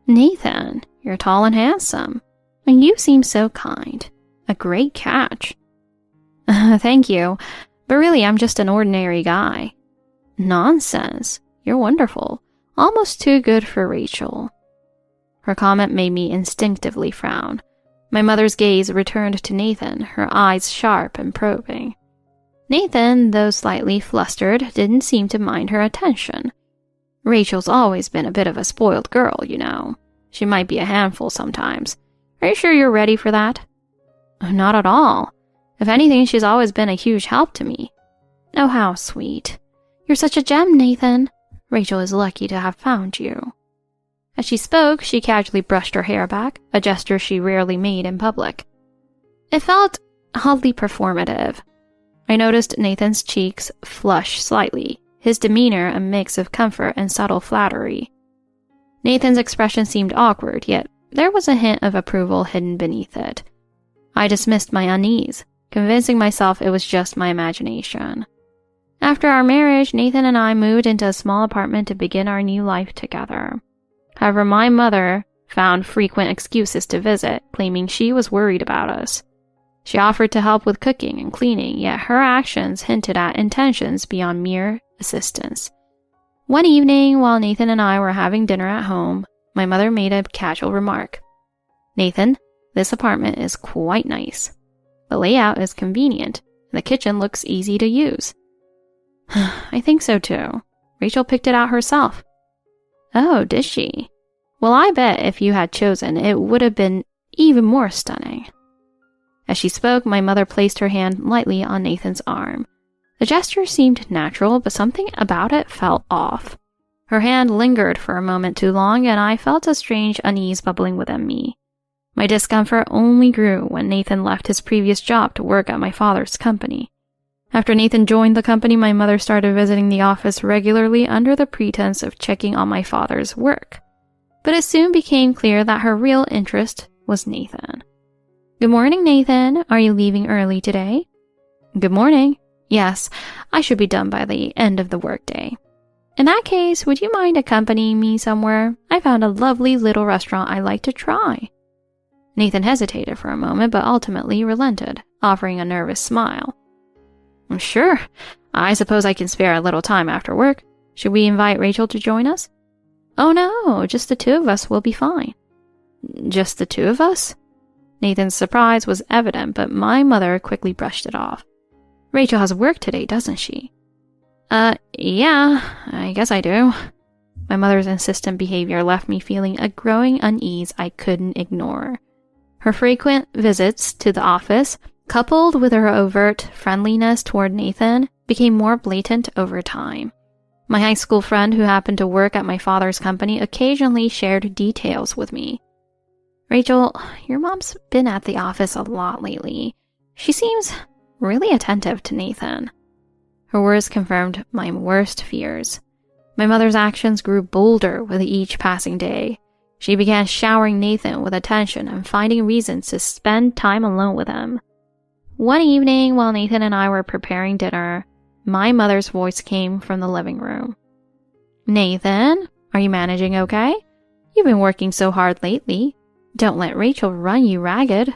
Nathan, you're tall and handsome, and you seem so kind. A great catch. Thank you, but really I'm just an ordinary guy. Nonsense. You're wonderful. Almost too good for Rachel. Her comment made me instinctively frown. My mother's gaze returned to Nathan, her eyes sharp and probing. Nathan, though slightly flustered, didn't seem to mind her attention. Rachel's always been a bit of a spoiled girl, you know. She might be a handful sometimes. Are you sure you're ready for that? Not at all. If anything, she's always been a huge help to me. Oh, how sweet. You're such a gem, Nathan. Rachel is lucky to have found you. As she spoke, she casually brushed her hair back, a gesture she rarely made in public. It felt oddly performative. I noticed Nathan's cheeks flush slightly, his demeanor a mix of comfort and subtle flattery. Nathan's expression seemed awkward, yet there was a hint of approval hidden beneath it. I dismissed my unease, convincing myself it was just my imagination. After our marriage, Nathan and I moved into a small apartment to begin our new life together. However, my mother found frequent excuses to visit, claiming she was worried about us. She offered to help with cooking and cleaning, yet her actions hinted at intentions beyond mere assistance. One evening, while Nathan and I were having dinner at home, my mother made a casual remark. Nathan, this apartment is quite nice. The layout is convenient, and the kitchen looks easy to use. I think so too. Rachel picked it out herself. Oh, did she? Well, I bet if you had chosen, it would have been even more stunning. As she spoke, my mother placed her hand lightly on Nathan's arm. The gesture seemed natural, but something about it felt off. Her hand lingered for a moment too long, and I felt a strange unease bubbling within me. My discomfort only grew when Nathan left his previous job to work at my father's company. After Nathan joined the company, my mother started visiting the office regularly under the pretense of checking on my father's work. But it soon became clear that her real interest was Nathan. Good morning, Nathan. Are you leaving early today? Good morning. Yes, I should be done by the end of the workday. In that case, would you mind accompanying me somewhere? I found a lovely little restaurant I'd like to try. Nathan hesitated for a moment, but ultimately relented, offering a nervous smile. Sure. I suppose I can spare a little time after work. Should we invite Rachel to join us? Oh no, just the two of us will be fine. Just the two of us? Nathan's surprise was evident, but my mother quickly brushed it off. Rachel has work today, doesn't she? Yeah, I guess I do. My mother's insistent behavior left me feeling a growing unease I couldn't ignore. Her frequent visits to the office, coupled with her overt friendliness toward Nathan, became more blatant over time. My high school friend who happened to work at my father's company occasionally shared details with me. Rachel, your mom's been at the office a lot lately. She seems really attentive to Nathan. Her words confirmed my worst fears. My mother's actions grew bolder with each passing day. She began showering Nathan with attention and finding reasons to spend time alone with him. One evening, while Nathan and I were preparing dinner, my mother's voice came from the living room. Nathan, are you managing okay? You've been working so hard lately. Don't let Rachel run you ragged.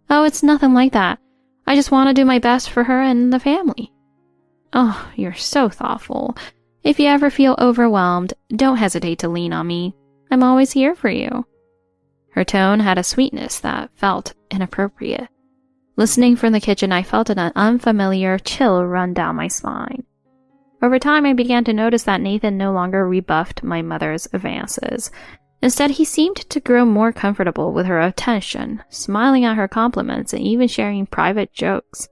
Oh, it's nothing like that. I just want to do my best for her and the family. Oh, you're so thoughtful. If you ever feel overwhelmed, don't hesitate to lean on me. I'm always here for you. Her tone had a sweetness that felt inappropriate. Listening from the kitchen, I felt an unfamiliar chill run down my spine. Over time, I began to notice that Nathan no longer rebuffed my mother's advances. Instead, he seemed to grow more comfortable with her attention, smiling at her compliments and even sharing private jokes.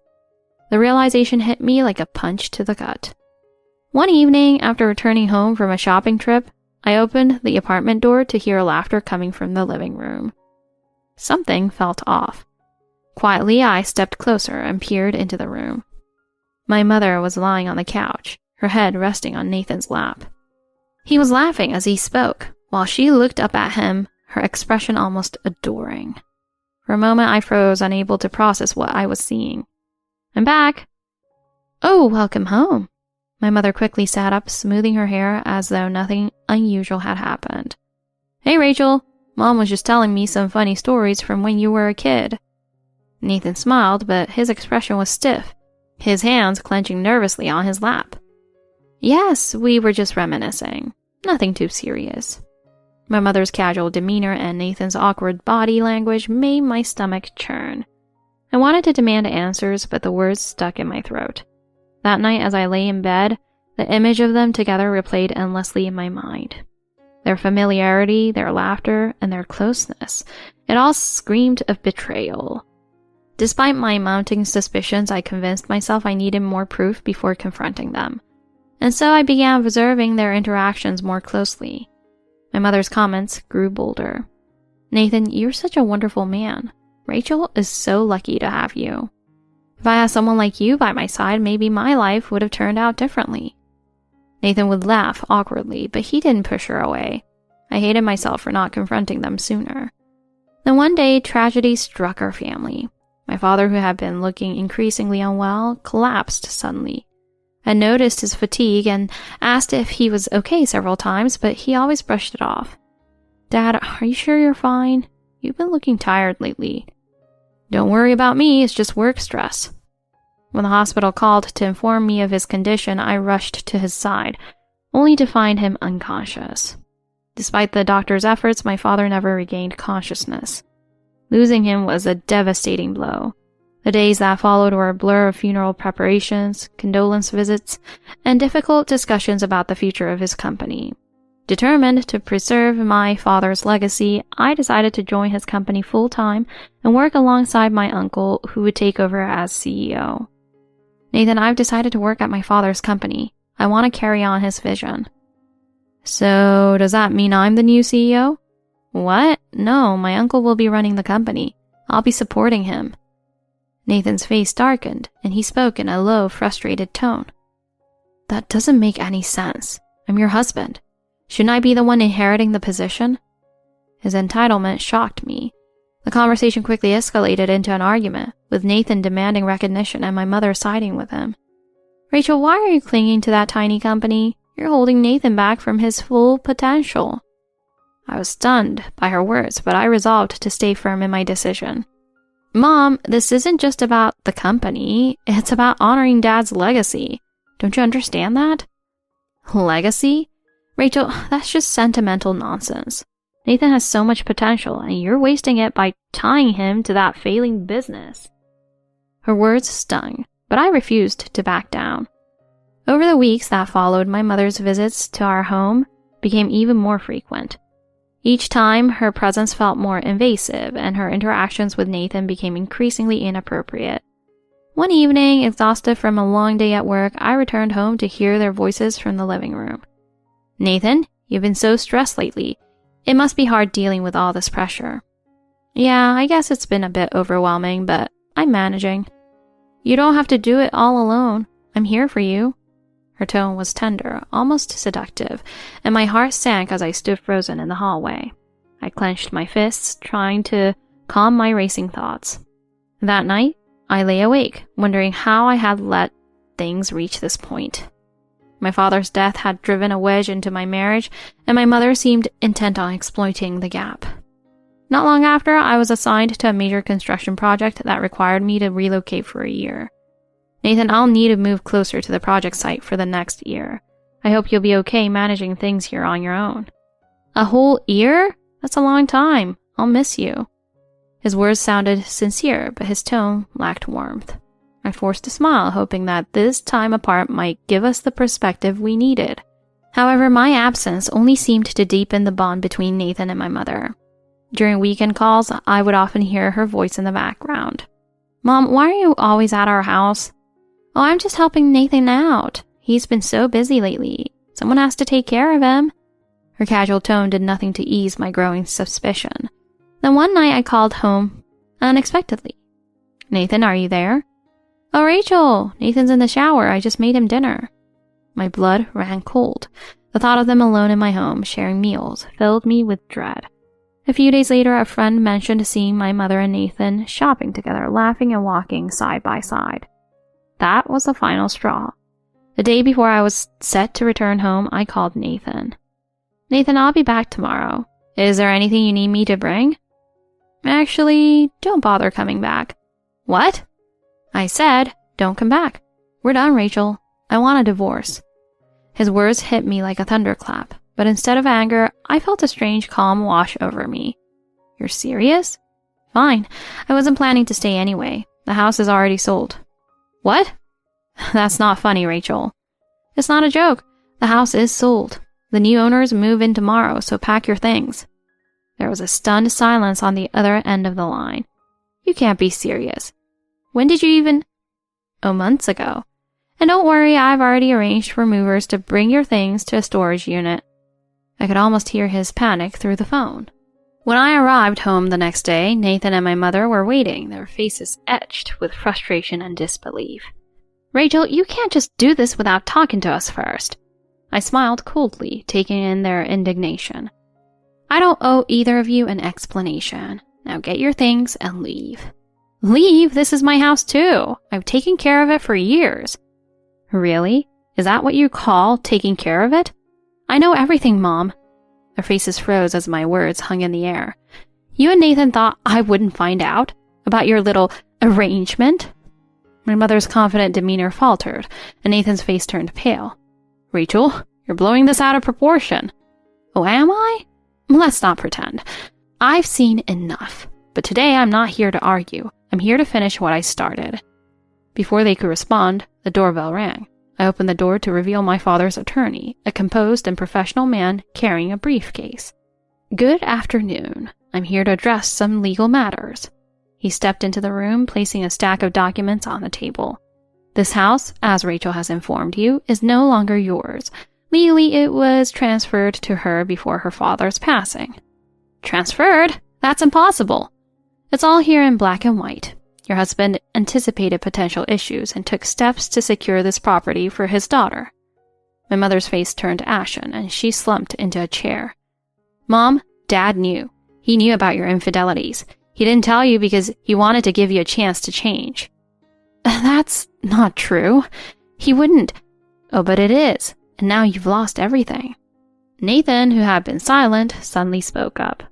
The realization hit me like a punch to the gut. One evening, after returning home from a shopping trip, I opened the apartment door to hear laughter coming from the living room. Something felt off. Quietly, I stepped closer and peered into the room. My mother was lying on the couch, her head resting on Nathan's lap. He was laughing as he spoke, while she looked up at him, her expression almost adoring. For a moment, I froze, unable to process what I was seeing. I'm back. Oh, welcome home. My mother quickly sat up, smoothing her hair as though nothing unusual had happened. Hey, Rachel. Mom was just telling me some funny stories from when you were a kid. Nathan smiled, but his expression was stiff, his hands clenching nervously on his lap. Yes, we were just reminiscing. Nothing too serious. My mother's casual demeanor and Nathan's awkward body language made my stomach churn. I wanted to demand answers, but the words stuck in my throat. That night, as I lay in bed, the image of them together replayed endlessly in my mind. Their familiarity, their laughter, and their closeness. It all screamed of betrayal. Despite my mounting suspicions, I convinced myself I needed more proof before confronting them. And so I began observing their interactions more closely. My mother's comments grew bolder. Nathan, you're such a wonderful man. Rachel is so lucky to have you. If I had someone like you by my side, maybe my life would have turned out differently. Nathan would laugh awkwardly, but he didn't push her away. I hated myself for not confronting them sooner. Then one day, tragedy struck our family. My father, who had been looking increasingly unwell, collapsed suddenly. I noticed his fatigue and asked if he was okay several times, but he always brushed it off. Dad, are you sure you're fine? You've been looking tired lately. Don't worry about me, it's just work stress. When the hospital called to inform me of his condition, I rushed to his side, only to find him unconscious. Despite the doctor's efforts, my father never regained consciousness. Losing him was a devastating blow. The days that followed were a blur of funeral preparations, condolence visits, and difficult discussions about the future of his company. Determined to preserve my father's legacy, I decided to join his company full-time and work alongside my uncle, who would take over as CEO. Nathan, I've decided to work at my father's company. I want to carry on his vision. So, does that mean I'm the new CEO? What? No, my uncle will be running the company. I'll be supporting him. Nathan's face darkened, and he spoke in a low, frustrated tone. That doesn't make any sense. I'm your husband. Shouldn't I be the one inheriting the position? His entitlement shocked me. The conversation quickly escalated into an argument, with Nathan demanding recognition and my mother siding with him. Rachel, why are you clinging to that tiny company? You're holding Nathan back from his full potential. I was stunned by her words, but I resolved to stay firm in my decision. Mom, this isn't just about the company. It's about honoring Dad's legacy. Don't you understand that? Legacy? Rachel, that's just sentimental nonsense. Nathan has so much potential, and you're wasting it by tying him to that failing business." Her words stung, but I refused to back down. Over the weeks that followed, my mother's visits to our home became even more frequent. Each time, her presence felt more invasive, and her interactions with Nathan became increasingly inappropriate. One evening, exhausted from a long day at work, I returned home to hear their voices from the living room. "Nathan, you've been so stressed lately. It must be hard dealing with all this pressure." "Yeah, I guess it's been a bit overwhelming, but I'm managing." "You don't have to do it all alone. I'm here for you." Her tone was tender, almost seductive, and my heart sank as I stood frozen in the hallway. I clenched my fists, trying to calm my racing thoughts. That night, I lay awake, wondering how I had let things reach this point. My father's death had driven a wedge into my marriage, and my mother seemed intent on exploiting the gap. Not long after, I was assigned to a major construction project that required me to relocate for a year. "Nathan, I'll need to move closer to the project site for the next year. I hope you'll be okay managing things here on your own." "A whole year? That's a long time. I'll miss you." His words sounded sincere, but his tone lacked warmth. I forced a smile, hoping that this time apart might give us the perspective we needed. However, my absence only seemed to deepen the bond between Nathan and my mother. During weekend calls, I would often hear her voice in the background. "Mom, why are you always at our house?" "Oh, I'm just helping Nathan out. He's been so busy lately. Someone has to take care of him." Her casual tone did nothing to ease my growing suspicion. Then one night I called home unexpectedly. "Nathan, are you there?" "Oh, Rachel, Nathan's in the shower. I just made him dinner." My blood ran cold. The thought of them alone in my home, sharing meals, filled me with dread. A few days later, a friend mentioned seeing my mother and Nathan shopping together, laughing and walking side by side. That was the final straw. The day before I was set to return home, I called Nathan. "Nathan, I'll be back tomorrow. Is there anything you need me to bring?" "Actually, don't bother coming back." "What?" "I said, don't come back. We're done, Rachel. I want a divorce." His words hit me like a thunderclap, but instead of anger, I felt a strange calm wash over me. "You're serious?" "Fine. I wasn't planning to stay anyway. The house is already sold." "What?" "That's not funny, Rachel." "It's not a joke. The house is sold. The new owners move in tomorrow, so pack your things." There was a stunned silence on the other end of the line. "You can't be serious. When did you even—" "Oh, months ago. And don't worry, I've already arranged for movers to bring your things to a storage unit." I could almost hear his panic through the phone. When I arrived home the next day, Nathan and my mother were waiting, their faces etched with frustration and disbelief. "Rachel, you can't just do this without talking to us first." I smiled coldly, taking in their indignation. "I don't owe either of you an explanation. Now get your things and leave." "Leave? This is my house too. I've taken care of it for years." "Really? Is that what you call taking care of it?" "I know everything, Mom." Their faces froze as my words hung in the air. "You and Nathan thought I wouldn't find out about your little arrangement?" My mother's confident demeanor faltered, and Nathan's face turned pale. "Rachel, you're blowing this out of proportion." "Oh, am I? Let's not pretend. I've seen enough. But today I'm not here to argue. I'm here to finish what I started." Before they could respond, the doorbell rang. I opened the door to reveal my father's attorney, a composed and professional man carrying a briefcase. "Good afternoon. I'm here to address some legal matters." He stepped into the room, placing a stack of documents on the table. "This house, as Rachel has informed you, is no longer yours. Legally, it was transferred to her before her father's passing." "Transferred? That's impossible." "It's all here in black and white. Your husband anticipated potential issues and took steps to secure this property for his daughter." My mother's face turned ashen, and she slumped into a chair. "Mom, Dad knew. He knew about your infidelities. He didn't tell you because he wanted to give you a chance to change." "That's not true. He wouldn't." "Oh, but it is. And now you've lost everything." Nathan, who had been silent, suddenly spoke up.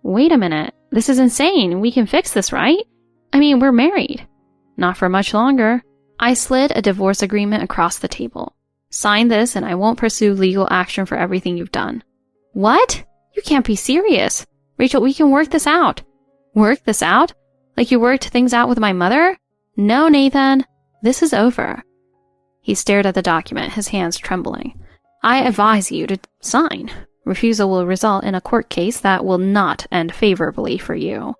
"Wait a minute. This is insane. We can fix this, right? I mean, we're married." "Not for much longer." I slid a divorce agreement across the table. "Sign this and I won't pursue legal action for everything you've done." "What? You can't be serious. Rachel, we can work this out. Work this out? Like you worked things out with my mother? No, Nathan. This is over. He stared at the document, his hands trembling. I advise you to sign. Refusal will result in a court case that will not end favorably for you.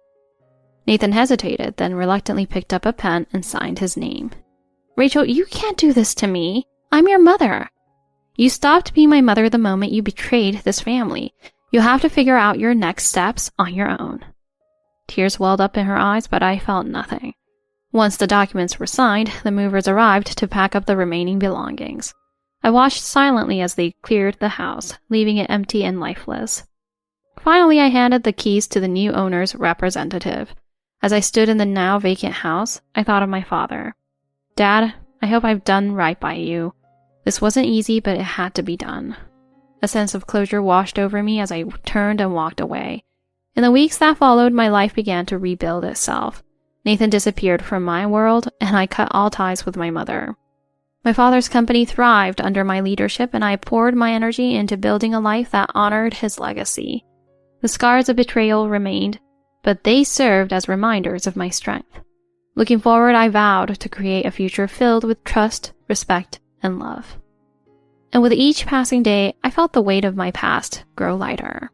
Nathan hesitated, then reluctantly picked up a pen and signed his name. Rachel, you can't do this to me. I'm your mother. You stopped being my mother the moment you betrayed this family. You'll have to figure out your next steps on your own. Tears welled up in her eyes, but I felt nothing. Once the documents were signed, the movers arrived to pack up the remaining belongings. I watched silently as they cleared the house, leaving it empty and lifeless. Finally, I handed the keys to the new owner's representative. As I stood in the now vacant house, I thought of my father. Dad, I hope I've done right by you. This wasn't easy, but it had to be done. A sense of closure washed over me as I turned and walked away. In the weeks that followed, my life began to rebuild itself. Nathan disappeared from my world, and I cut all ties with my mother. My father's company thrived under my leadership, and I poured my energy into building a life that honored his legacy. The scars of betrayal remained, but they served as reminders of my strength. Looking forward, I vowed to create a future filled with trust, respect, and love. And with each passing day, I felt the weight of my past grow lighter.